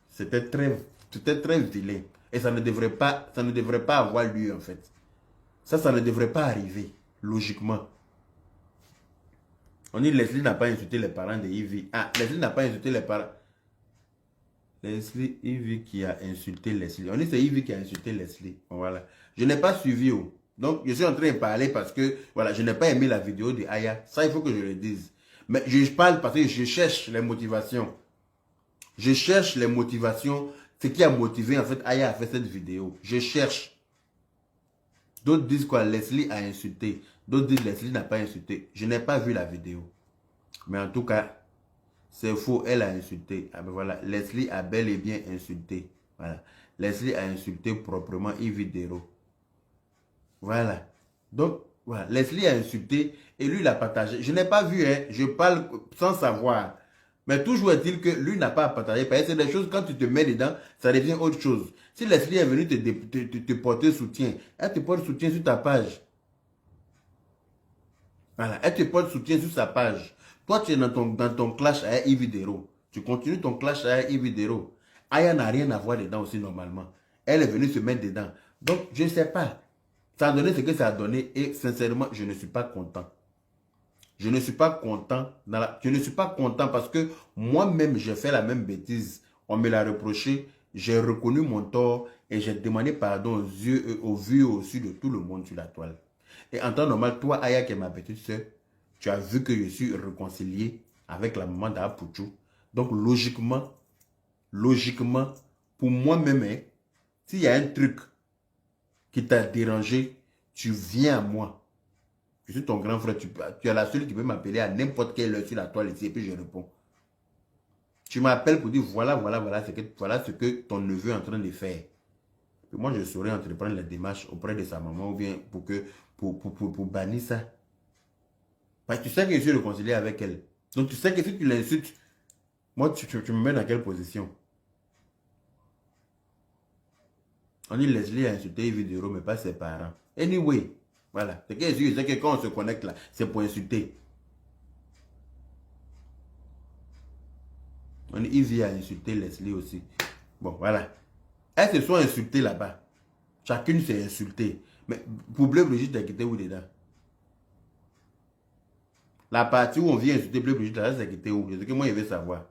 C'était très vilain. Et ça ne devrait pas avoir lieu en fait. Ça ne devrait pas arriver, logiquement. On dit Leslie n'a pas insulté les parents de Ivy. Ah, Leslie n'a pas insulté les parents. Leslie, Ivy qui a insulté Leslie. On dit c'est Ivy qui a insulté Leslie. Voilà. Je n'ai pas suivi. Oh. Donc, je suis en train de parler parce que, voilà, je n'ai pas aimé la vidéo de Aya. Ça, il faut que je le dise. Mais je parle parce que je cherche les motivations. Je cherche les motivations. Ce qui a motivé, en fait, Aya a fait cette vidéo. Je cherche. D'autres disent quoi? Leslie a insulté. D'autres disent Leslie n'a pas insulté. Je n'ai pas vu la vidéo. Mais en tout cas, c'est faux. Elle a insulté. Ah ben voilà. Leslie a bel et bien insulté. Voilà. Leslie a insulté proprement Yves Dero. Voilà. Donc, voilà. Leslie a insulté et lui, il a partagé. Je n'ai pas vu, hein. Je parle sans savoir. Mais toujours est-il que lui n'a pas à partager. Parce que c'est des choses, quand tu te mets dedans, ça devient autre chose. Si Leslie est venue te porter soutien, elle te porte soutien sur ta page. Voilà. Elle te porte soutien sur sa page. Toi, tu es dans ton clash avec Yves Dero. Tu continues ton clash avec Yves Dero. Aya n'a rien à voir dedans aussi normalement. Elle est venue se mettre dedans. Donc, je ne sais pas. Ça a donné ce que ça a donné et sincèrement, je ne suis pas content. Je ne suis pas content. Je ne suis pas content parce que moi-même, j'ai fait la même bêtise. On me l'a reproché. J'ai reconnu mon tort et j'ai demandé pardon aux yeux, aux vues, aux yeux de tout le monde sur la toile. Et en temps normal, toi, Aya, qui est ma petite soeur, tu as vu que je suis réconcilié avec la maman d'Apuchou. Donc, logiquement, pour moi-même, hein, s'il y a un truc qui t'a dérangé, tu viens à moi. Je suis ton grand frère, tu es la seule qui peut m'appeler à n'importe quelle heure sur la toile ici et puis je réponds. Tu m'appelles pour dire voilà ce que ton neveu est en train de faire. Et moi, je saurais entreprendre les démarches auprès de sa maman ou bien pour bannir ça. Parce que tu sais que je suis réconcilié avec elle. Donc tu sais que si tu l'insultes, moi, tu me mets dans quelle position? On dit Leslie a insulté Yves Dero, mais pas ses parents. Anyway, voilà. C'est que quand on se connecte là, c'est pour insulter. On dit Yves a insulté Leslie aussi. Bon, voilà. Elles se sont insultées là-bas. Chacune s'est insultée. Mais pour Bleu Brigitte, t'as quitté où dedans? La partie où on vient insulter Bleu Brigitte, là, c'est quitté où? C'est ce que moi, je veux savoir.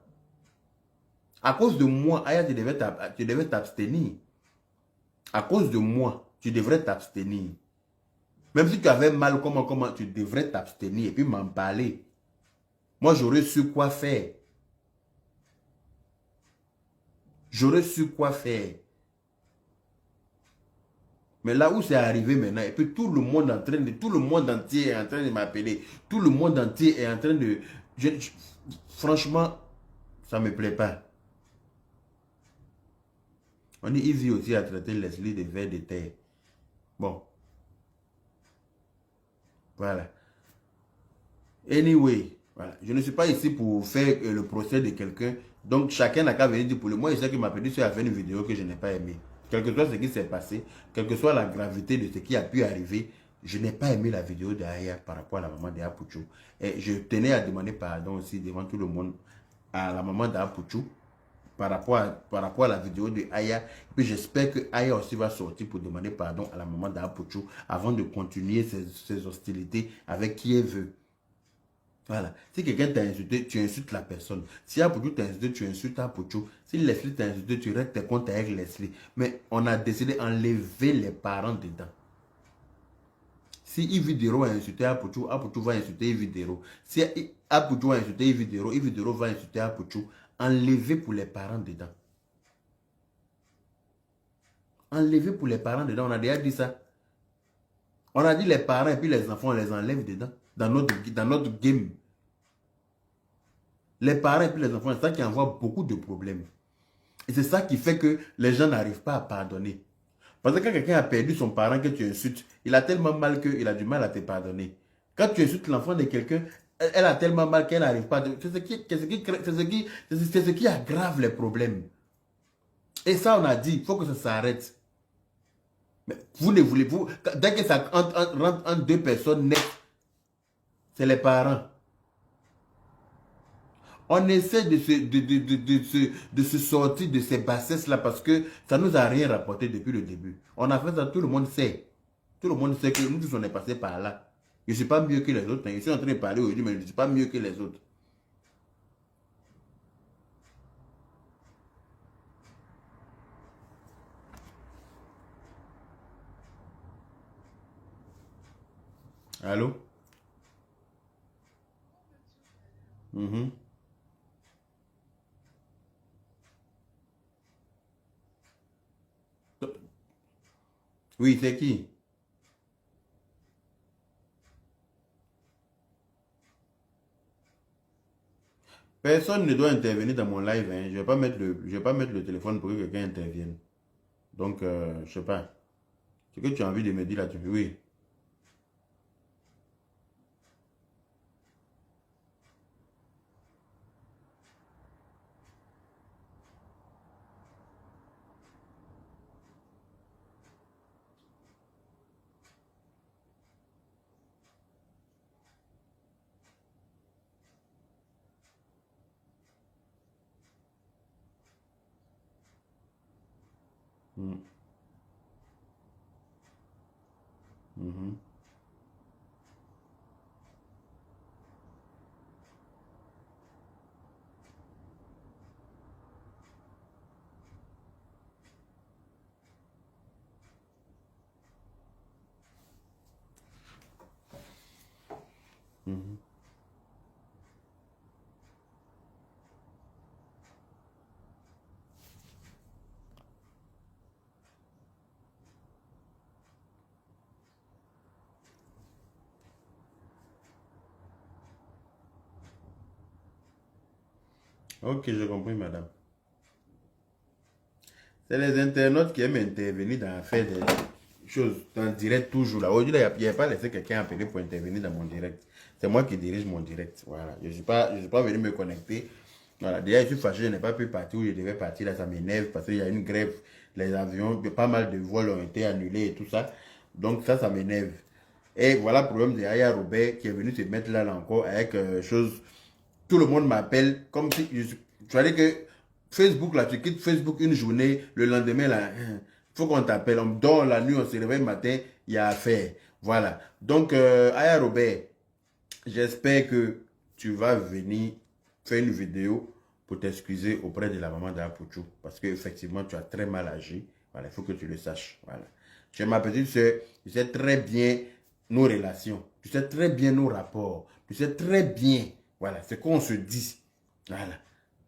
À cause de moi, Aya, tu devais t'abstenir. À cause de moi, tu devrais t'abstenir. Même si tu avais mal, comment tu devrais t'abstenir et puis m'en parler. Moi, j'aurais su quoi faire. J'aurais su quoi faire. Mais là où c'est arrivé maintenant, et puis tout le monde entier est en train de m'appeler. Tout le monde entier est en train de... franchement, ça ne me plaît pas. On dit Ivy aussi a traité Leslie de vers de terre. Bon. Voilà. Anyway, voilà. Je ne suis pas ici pour faire le procès de quelqu'un. Donc, chacun n'a qu'à venir dire pour le moi. Je sais que ma petite soeur a fait une vidéo que je n'ai pas aimée. Quel que soit ce qui s'est passé, quelle que soit la gravité de ce qui a pu arriver, je n'ai pas aimé la vidéo d'Aya par rapport à la maman d'Apuchou. Et je tenais à demander pardon aussi devant tout le monde à la maman d'Apuchou par rapport à la vidéo de Aya. Et puis j'espère que Aya aussi va sortir pour demander pardon à la maman d'Apuchou avant de continuer ses hostilités avec qui elle veut. Voilà. Si quelqu'un t'a insulté, tu insultes la personne. Si Apuchou t'a insulté, tu insultes Apuchou. Si Leslie t'a insulté, tu restes tes comptes avec Leslie. Mais on a décidé d'enlever les parents dedans. Si Yves Dero a insulté Apuchou, Apuchou va insulter Yves Dero. Si Apuchou a insulté Yves Dero va insulter Apuchou. Enlever pour les parents dedans. Enlever pour les parents dedans. On a déjà dit ça. On a dit les parents et puis les enfants, on les enlève dedans. Dans notre game. Les parents et puis les enfants, c'est ça qui envoie beaucoup de problèmes. Et c'est ça qui fait que les gens n'arrivent pas à pardonner. Parce que quand quelqu'un a perdu son parent que tu insultes, il a tellement mal qu'il a du mal à te pardonner. Quand tu insultes l'enfant de quelqu'un, elle a tellement mal qu'elle n'arrive pas à... C'est ce qui aggrave les problèmes. Et ça, on a dit, il faut que ça s'arrête. Mais vous ne voulez, vous, dès que ça rentre en deux personnes nettes, c'est les parents. On essaie de se sortir de ces bassesses-là parce que ça ne nous a rien rapporté depuis le début. On a fait ça, tout le monde sait. Tout le monde sait que nous tous on est passé par là. Je ne suis pas mieux que les autres. Je suis en train de parler aujourd'hui, mais je ne suis pas mieux que les autres. Allô? Mhm. Oui, c'est qui? Personne ne doit intervenir dans mon live. Hein. Je vais pas mettre le téléphone pour que quelqu'un intervienne. Donc, je sais pas. Ce que tu as envie de me dire là, oui. Mhm. Mhm. Mhm. Ok, j'ai compris, madame. C'est les internautes qui aiment intervenir dans faire des choses dans le direct toujours là. Aujourd'hui, il n'y a pas laissé quelqu'un appeler pour intervenir dans mon direct. C'est moi qui dirige mon direct. Voilà. Je suis pas venu me connecter. Voilà. Déjà, je suis fâché, je n'ai pas pu partir où je devais partir. Là, ça m'énerve parce qu'il y a une grève. Les avions, pas mal de vols ont été annulés et tout ça. Donc, ça m'énerve. Et voilà le problème de Aya Robert qui est venu se mettre là, encore avec chose. Tout le monde m'appelle comme si. Tu vois que Facebook, là, tu quittes Facebook une journée, le lendemain, là, il faut qu'on t'appelle. On dort la nuit, on se réveille le matin, il y a affaire. Voilà. Donc, Aya Robert, j'espère que tu vas venir faire une vidéo pour t'excuser auprès de la maman d'Apuchou. Parce qu'effectivement, tu as très mal agi. Voilà, il faut que tu le saches. Voilà. Tu es ma petite soeur, tu sais très bien nos relations. Tu sais très bien nos rapports. Tu sais très bien, voilà, ce qu'on se dit. Voilà.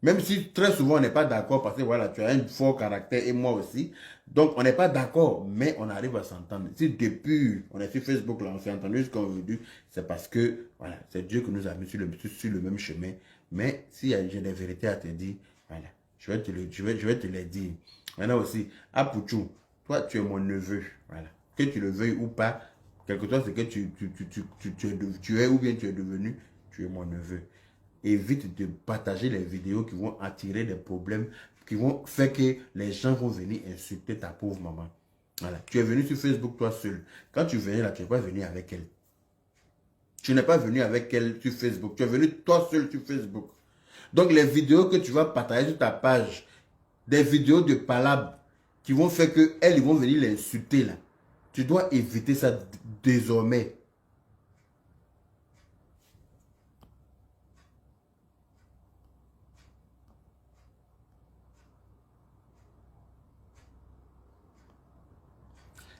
Même si très souvent on n'est pas d'accord parce que voilà, tu as un fort caractère et moi aussi. Donc on n'est pas d'accord, mais on arrive à s'entendre. Si depuis on est sur Facebook là, on s'est entendu jusqu'à aujourd'hui, c'est parce que voilà, c'est Dieu qui nous a mis sur le même chemin. Mais si j'ai des vérités à te dire, voilà, je vais te les dire. Maintenant aussi, Apuchou, toi tu es mon neveu, voilà. Que tu le veuilles ou pas, quelque chose c'est que tu es ou bien tu es devenu, tu es mon neveu. Évite de partager les vidéos qui vont attirer des problèmes, qui vont faire que les gens vont venir insulter ta pauvre maman. Voilà. Tu es venu sur Facebook toi seul. Quand tu venais là, tu n'es pas venu avec elle. Tu n'es pas venu avec elle sur Facebook. Tu es venu toi seul sur Facebook. Donc les vidéos que tu vas partager sur ta page, des vidéos de palabres qui vont faire que elles ils vont venir l'insulter là. Tu dois éviter ça désormais.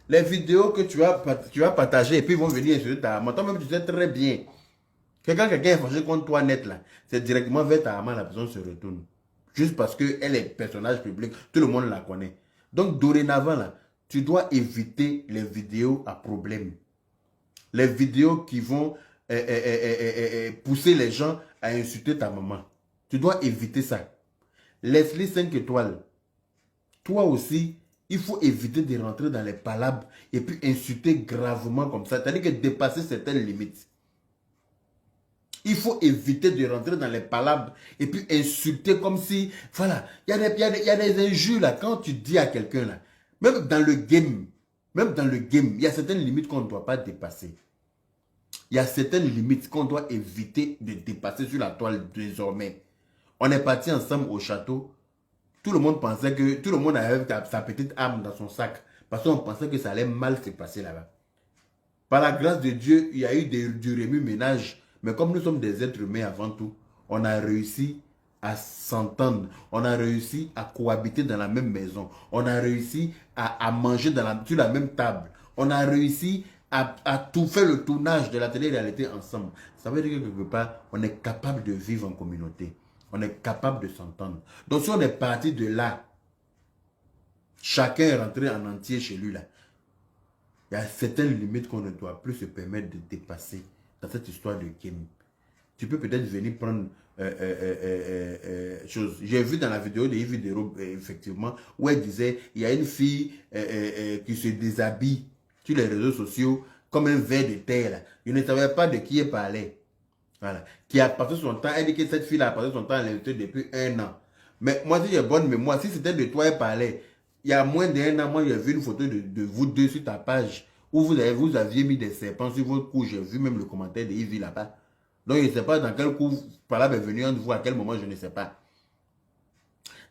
Les vidéos que tu vas partager et puis ils vont venir insulter ta maman. Toi-même, tu sais très bien que quand quelqu'un est fâché contre toi net là, c'est directement vers ta maman la personne se retourne. Juste parce qu'elle est personnage public, tout le monde la connaît. Donc dorénavant là, tu dois éviter les vidéos à problème. Les vidéos qui vont pousser les gens à insulter ta maman. Tu dois éviter ça. Leslie 5 étoiles, toi aussi, il faut éviter de rentrer dans les palabres et puis insulter gravement comme ça. C'est-à-dire que dépasser certaines limites. Il faut éviter de rentrer dans les palabres et puis insulter comme si... Voilà, il y a des injures là. Quand tu dis à quelqu'un là, même dans le game, il y a certaines limites qu'on ne doit pas dépasser. Il y a certaines limites qu'on doit éviter de dépasser sur la toile désormais. On est parti ensemble au château. Tout le monde pensait que... Tout le monde avait sa petite arme dans son sac. Parce qu'on pensait que ça allait mal se passer là-bas. Par la grâce de Dieu, il y a eu du remue-ménage. Mais comme nous sommes des êtres humains avant tout, on a réussi à s'entendre. On a réussi à cohabiter dans la même maison. On a réussi à manger sur la même table. On a réussi à tout faire le tournage de la télé-réalité ensemble. Ça veut dire que quelque part, on est capable de vivre en communauté. On est capable de s'entendre. Donc si on est parti de là, chacun est rentré en entier chez lui là. Il y a certaines limites qu'on ne doit plus se permettre de dépasser dans cette histoire de game. Tu peux peut-être venir prendre chose. J'ai vu dans la vidéo de Yves Vidéro, effectivement, où elle disait, il y a une fille qui se déshabille sur les réseaux sociaux comme un ver de terre. Là. Je ne savais pas de qui elle parlait. Voilà. Qui a passé son temps, elle dit que cette fille a passé son temps à l'inviter depuis 1 an. Mais moi, si j'ai bonne mémoire, si c'était de toi elle parlait, il y a moins d'1 an, moi j'ai vu une photo de vous deux sur ta page où vous aviez mis des serpents sur votre cou. J'ai vu même le commentaire de Yves là-bas. Donc je ne sais pas dans quel coup Palab est venu entre vous, à quel moment, je ne sais pas.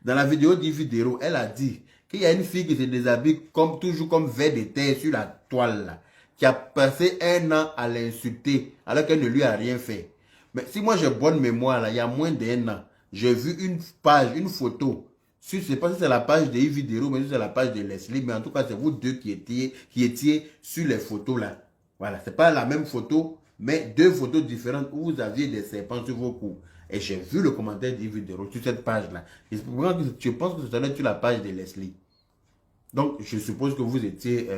Dans la vidéo d'Yves Vidéro, elle a dit qu'il y a une fille qui se déshabille comme, toujours comme ver de terre sur la toile là, qui a passé 1 an à l'insulter alors qu'elle ne lui a rien fait. Mais si moi j'ai bonne mémoire là, il y a moins d'1 an, j'ai vu une page, une photo. Je ne sais pas si c'est la page de Yves Vidéro, mais si c'est la page de Leslie, mais en tout cas c'est vous deux qui étiez sur les photos là. Voilà, c'est pas la même photo, mais 2 photos différentes où vous aviez des serpents sur vos coups. Et j'ai vu le commentaire d'Yves Vidéro sur cette page-là. Je pense que c'était sur la page de Leslie. Donc, je suppose que vous étiez...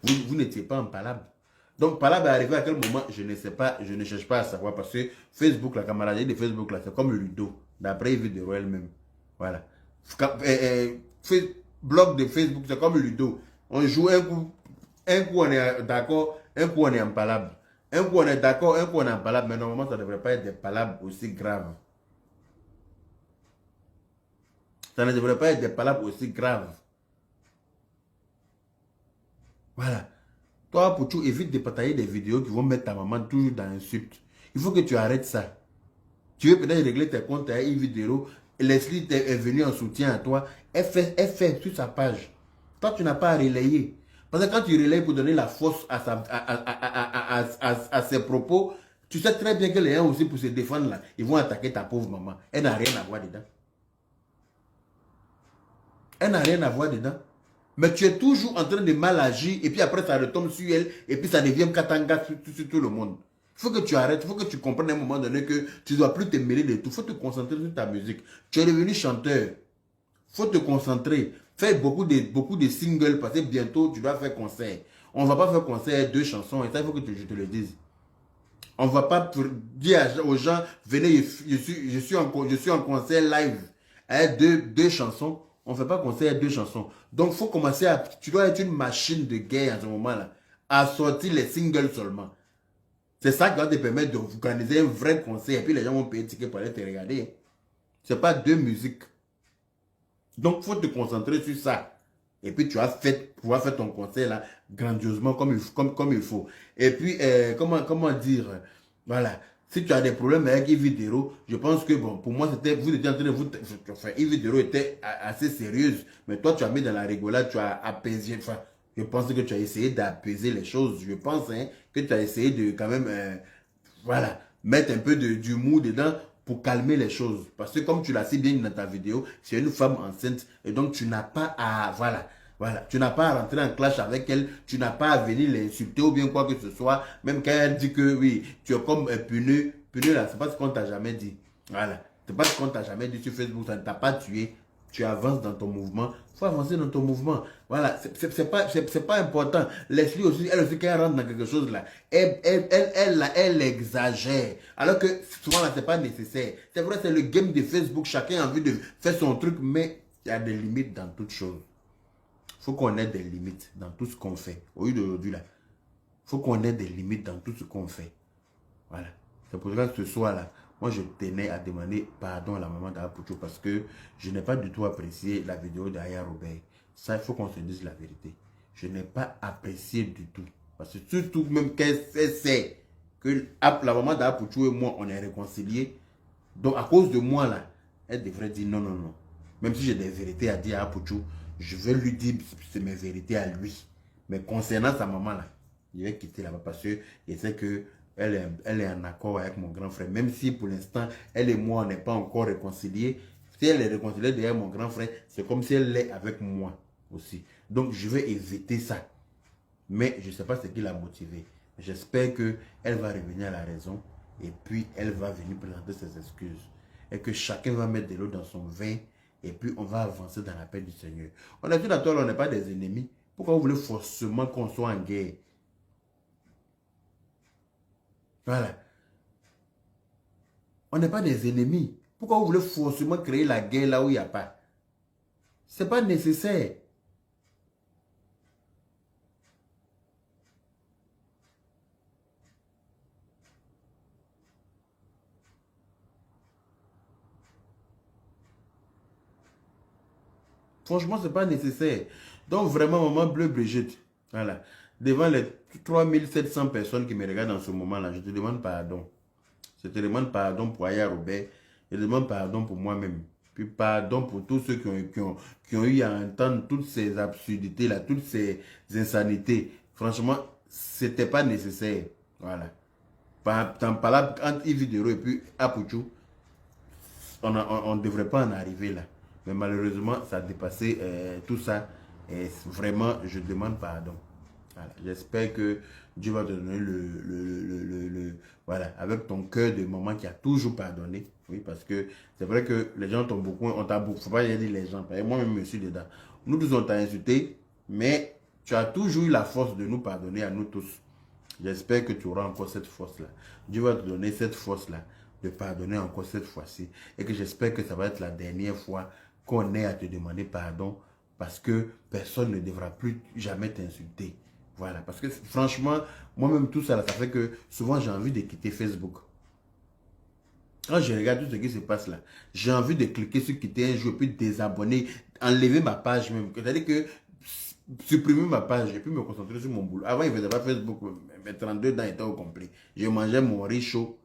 vous n'étiez pas en palabre. Donc, palabre est arrivé à quel moment, je ne sais pas, je ne cherche pas à savoir. Parce que Facebook, la camaraderie de Facebook, là, c'est comme le Ludo. D'après Yves Vidéro elle-même. Voilà. Blog de Facebook, c'est comme le Ludo. On joue un coup on est d'accord, un coup on est en palabre. Un coup on est d'accord, un coup on est en palabre, mais normalement ça ne devrait pas être des palabres aussi graves. Ça ne devrait pas être des palabres aussi graves. Voilà. Toi, pour tout, évite de partager des vidéos qui vont mettre ta maman toujours dans l'insulte. Il faut que tu arrêtes ça. Tu veux peut-être régler tes comptes à une vidéo. Leslie est venue en soutien à toi. Elle fait sur sa page. Toi, tu n'as pas à relayer. Parce que quand tu relayes pour donner la force à ses propos, tu sais très bien que les gens aussi pour se défendre là, ils vont attaquer ta pauvre maman. Elle n'a rien à voir dedans. Elle n'a rien à voir dedans. Mais tu es toujours en train de mal agir et puis après ça retombe sur elle et puis ça devient katanga sur tout le monde. Il faut que tu arrêtes, il faut que tu comprennes à un moment donné que tu ne dois plus te mêler de tout. Il faut te concentrer sur ta musique. Tu es devenu chanteur. Il faut te concentrer. Fais beaucoup de singles parce que bientôt tu dois faire concert. On ne va pas faire concert 2 chansons et ça il faut que je te le dise. On ne va pas dire aux gens, venez, je suis en concert live avec deux chansons. On ne fait pas concert avec 2 chansons. Donc, il faut commencer à... Tu dois être une machine de guerre à ce moment-là. À sortir les singles seulement. C'est ça qui va te permettre d'organiser un vrai concert. Et puis, les gens vont payer ticket pour aller te regarder. Ce n'est pas 2 musiques. Donc, il faut te concentrer sur ça. Et puis, tu vas pouvoir faire ton concert là, grandiosement comme il faut. Et puis, comment dire... Voilà. Si tu as des problèmes avec Yves Vidéro, je pense que, bon, pour moi, vous étiez en train de vous... Enfin, Yves Vidéro était assez sérieuse, mais toi, tu as mis dans la rigolade, tu as apaisé... Enfin, je pense que tu as essayé d'apaiser les choses. Je pense hein, que tu as essayé de quand même, voilà, mettre un peu d'humour dedans pour calmer les choses. Parce que comme tu l'as si bien dit dans ta vidéo, c'est une femme enceinte et donc tu n'as pas à... Voilà, tu n'as pas à rentrer en clash avec elle, tu n'as pas à venir l'insulter ou bien quoi que ce soit, même quand elle dit que oui, tu es comme un puneux là, c'est pas ce qu'on t'a jamais dit. Voilà, c'est pas ce qu'on t'a jamais dit sur Facebook, ça ne t'a pas tué, tu avances dans ton mouvement, il faut avancer dans ton mouvement. Voilà, c'est pas important. Leslie aussi, elle aussi, quand elle rentre dans quelque chose là, elle exagère. Alors que souvent là, c'est pas nécessaire. C'est vrai, c'est le game de Facebook, chacun a envie de faire son truc, mais il y a des limites dans toutes choses. Il faut qu'on ait des limites dans tout ce qu'on fait. Au lieu d'aujourd'hui, là, il faut qu'on ait des limites dans tout ce qu'on fait. Voilà. C'est pour ça que ce soir-là, moi je tenais à demander pardon à la maman d'Apoucho parce que je n'ai pas du tout apprécié la vidéo d'Aya Robert. Ça, il faut qu'on se dise la vérité. Je n'ai pas apprécié du tout. Parce que surtout même qu'elle sait que la maman d'Apoucho et moi, on est réconciliés. Donc à cause de moi là, elle devrait dire non, non, non. Même si j'ai des vérités à dire à Apoucho, je vais lui dire c'est mes vérités à lui. Mais concernant sa maman là, il va quitter là-bas parce que je sais que elle est en accord avec mon grand frère. Même si pour l'instant, elle et moi, on n'est pas encore réconciliés. Si elle est réconciliée derrière mon grand frère, c'est comme si elle l'est avec moi aussi. Donc, je vais éviter ça. Mais je ne sais pas ce qui l'a motivée. J'espère qu'elle va revenir à la raison et puis elle va venir présenter ses excuses. Et que chacun va mettre de l'eau dans son vin et puis on va avancer dans la paix du Seigneur. On est tous d'accord, on n'est pas des ennemis. Pourquoi vous voulez forcément qu'on soit en guerre? Voilà. On n'est pas des ennemis. Pourquoi vous voulez forcément créer la guerre là où il n'y a pas? Ce n'est pas nécessaire. Franchement, ce n'est pas nécessaire. Donc vraiment, maman Bleu Brigitte, voilà. Devant les 3700 personnes qui me regardent en ce moment-là, je te demande pardon. Je te demande pardon pour Aya Robert. Je te demande pardon pour moi-même. Puis pardon pour tous ceux qui ont eu à entendre toutes ces absurdités-là, toutes ces insanités. Franchement, c'était pas nécessaire. Voilà. Par là, entre Yves Vidéo et puis Apouchou, on ne devrait pas en arriver là. Mais malheureusement, ça a dépassé tout ça. Et vraiment, je demande pardon. Voilà. J'espère que Dieu va te donner voilà, avec ton cœur de maman qui a toujours pardonné. Oui, parce que c'est vrai que les gens t'ont beaucoup, on t'a beaucoup, faut pas dire les gens, moi-même je suis dedans. Nous tous on t'a insulté, mais tu as toujours eu la force de nous pardonner à nous tous. J'espère que tu auras encore cette force-là. Dieu va te donner cette force-là de pardonner encore cette fois-ci. Et que j'espère que ça va être la dernière fois qu'on ait à te demander pardon parce que personne ne devra plus jamais t'insulter. Voilà, parce que franchement, moi-même tout ça, ça fait que souvent j'ai envie de quitter Facebook. Quand je regarde tout ce qui se passe là, j'ai envie de cliquer sur quitter un jour, puis désabonner, enlever ma page même. C'est-à-dire que supprimer ma page et puis me concentrer sur mon boulot. Avant, il ne faisait pas Facebook, mes 32 ans étaient au complet. Je mangeais mon riz chaud.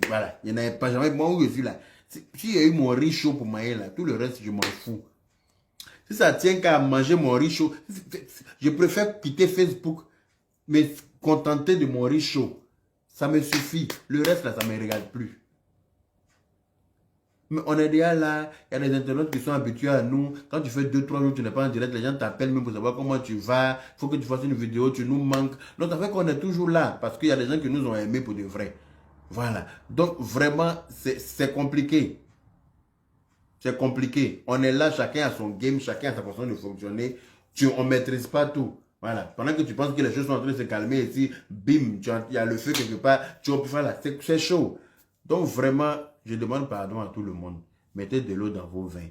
Voilà, il n'y en avait pas jamais. Moi où je suis là, s'il y a eu mon riz chaud pour manger là, tout le reste, je m'en fous. Si ça tient qu'à manger mon riz chaud, je préfère quitter Facebook, mais contenter de mon riz chaud. Ça me suffit. Le reste là, ça ne me regarde plus. Mais on est déjà là, il y a des internautes qui sont habitués à nous. Quand tu fais 2-3 jours, tu n'es pas en direct, les gens t'appellent même pour savoir comment tu vas. Il faut que tu fasses une vidéo, tu nous manques. Donc ça fait qu'on est toujours là, parce qu'il y a des gens qui nous ont aimés pour de vrai. Voilà. Donc vraiment, c'est compliqué. C'est compliqué. On est là, chacun a son game, chacun a sa façon de fonctionner. On ne maîtrise pas tout. Voilà. Pendant que tu penses que les choses sont en train de se calmer ici, bim, il y a le feu quelque part, tu vas faire là. C'est chaud. Donc vraiment, je demande pardon à tout le monde. Mettez de l'eau dans vos vins.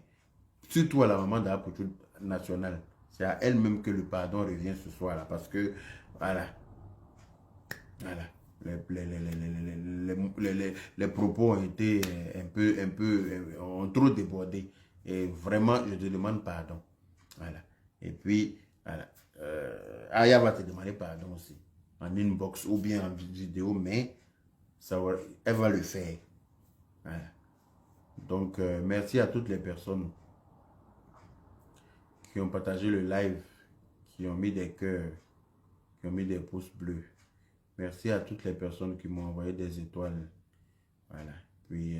Surtout à la maman d'Apouchou nationale. C'est à elle-même que le pardon revient ce soir-là. Parce que, voilà. Voilà. Les propos ont été ont trop débordé. Et vraiment, je te demande pardon. Voilà. Et puis, voilà. Aya va te demander pardon aussi. En inbox ou bien en vidéo, mais elle va le faire. Voilà. Donc, merci à toutes les personnes qui ont partagé le live, qui ont mis des cœurs, qui ont mis des pouces bleus. Merci à toutes les personnes qui m'ont envoyé des étoiles. Voilà. Puis,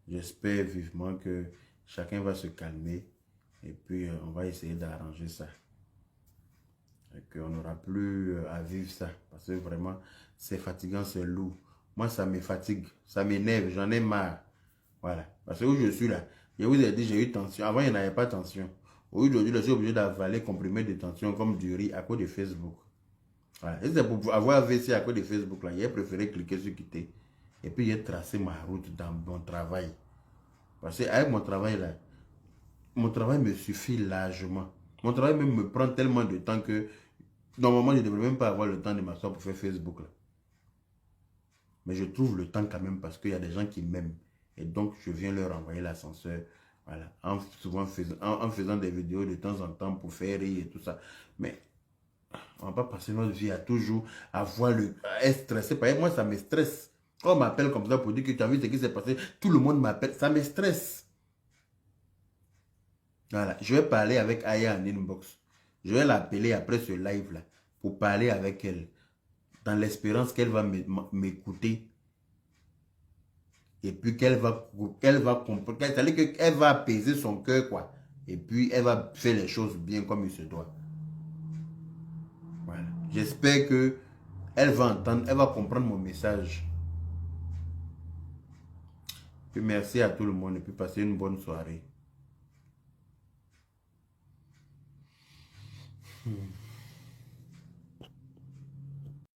j'espère vivement que chacun va se calmer et puis on va essayer d'arranger ça. Et qu'on n'aura plus à vivre ça. Parce que vraiment, c'est fatigant, c'est lourd. Moi, ça me fatigue, ça m'énerve, j'en ai marre. Voilà. Parce que où je suis là, je vous ai dit, j'ai eu tension. Avant, il n'y avait pas de tension. Aujourd'hui, je suis obligé d'avaler comprimés de tension comme du riz à cause de Facebook. Voilà. Et c'est pour avoir AVC à cause de Facebook, là, j'ai préféré cliquer sur quitter. Et puis, j'ai tracé ma route dans mon travail. Parce qu'avec mon travail, là, mon travail me suffit largement. Mon travail même me prend tellement de temps que, normalement, je ne devrais même pas avoir le temps de m'asseoir pour faire Facebook, là. Mais je trouve le temps quand même parce qu'il y a des gens qui m'aiment. Et donc, je viens leur envoyer l'ascenseur. Voilà. En faisant des vidéos de temps en temps pour faire rire et tout ça. Mais on va pas passer notre vie à toujours à être stressé. Par exemple, moi, ça me stresse. Quand on m'appelle comme ça pour dire que tu as vu ce qui s'est passé, tout le monde m'appelle. Ça me stresse. Voilà. Je vais parler avec Aya en inbox. Je vais l'appeler après ce live-là pour parler avec elle. Dans l'espérance qu'elle va m'écouter. Et puis qu'elle va comprendre. C'est-à-dire qu'elle va apaiser son cœur, quoi. Et puis elle va faire les choses bien comme il se doit. Voilà. J'espère que elle va entendre, elle va comprendre mon message. Puis merci à tout le monde et puis passez une bonne soirée.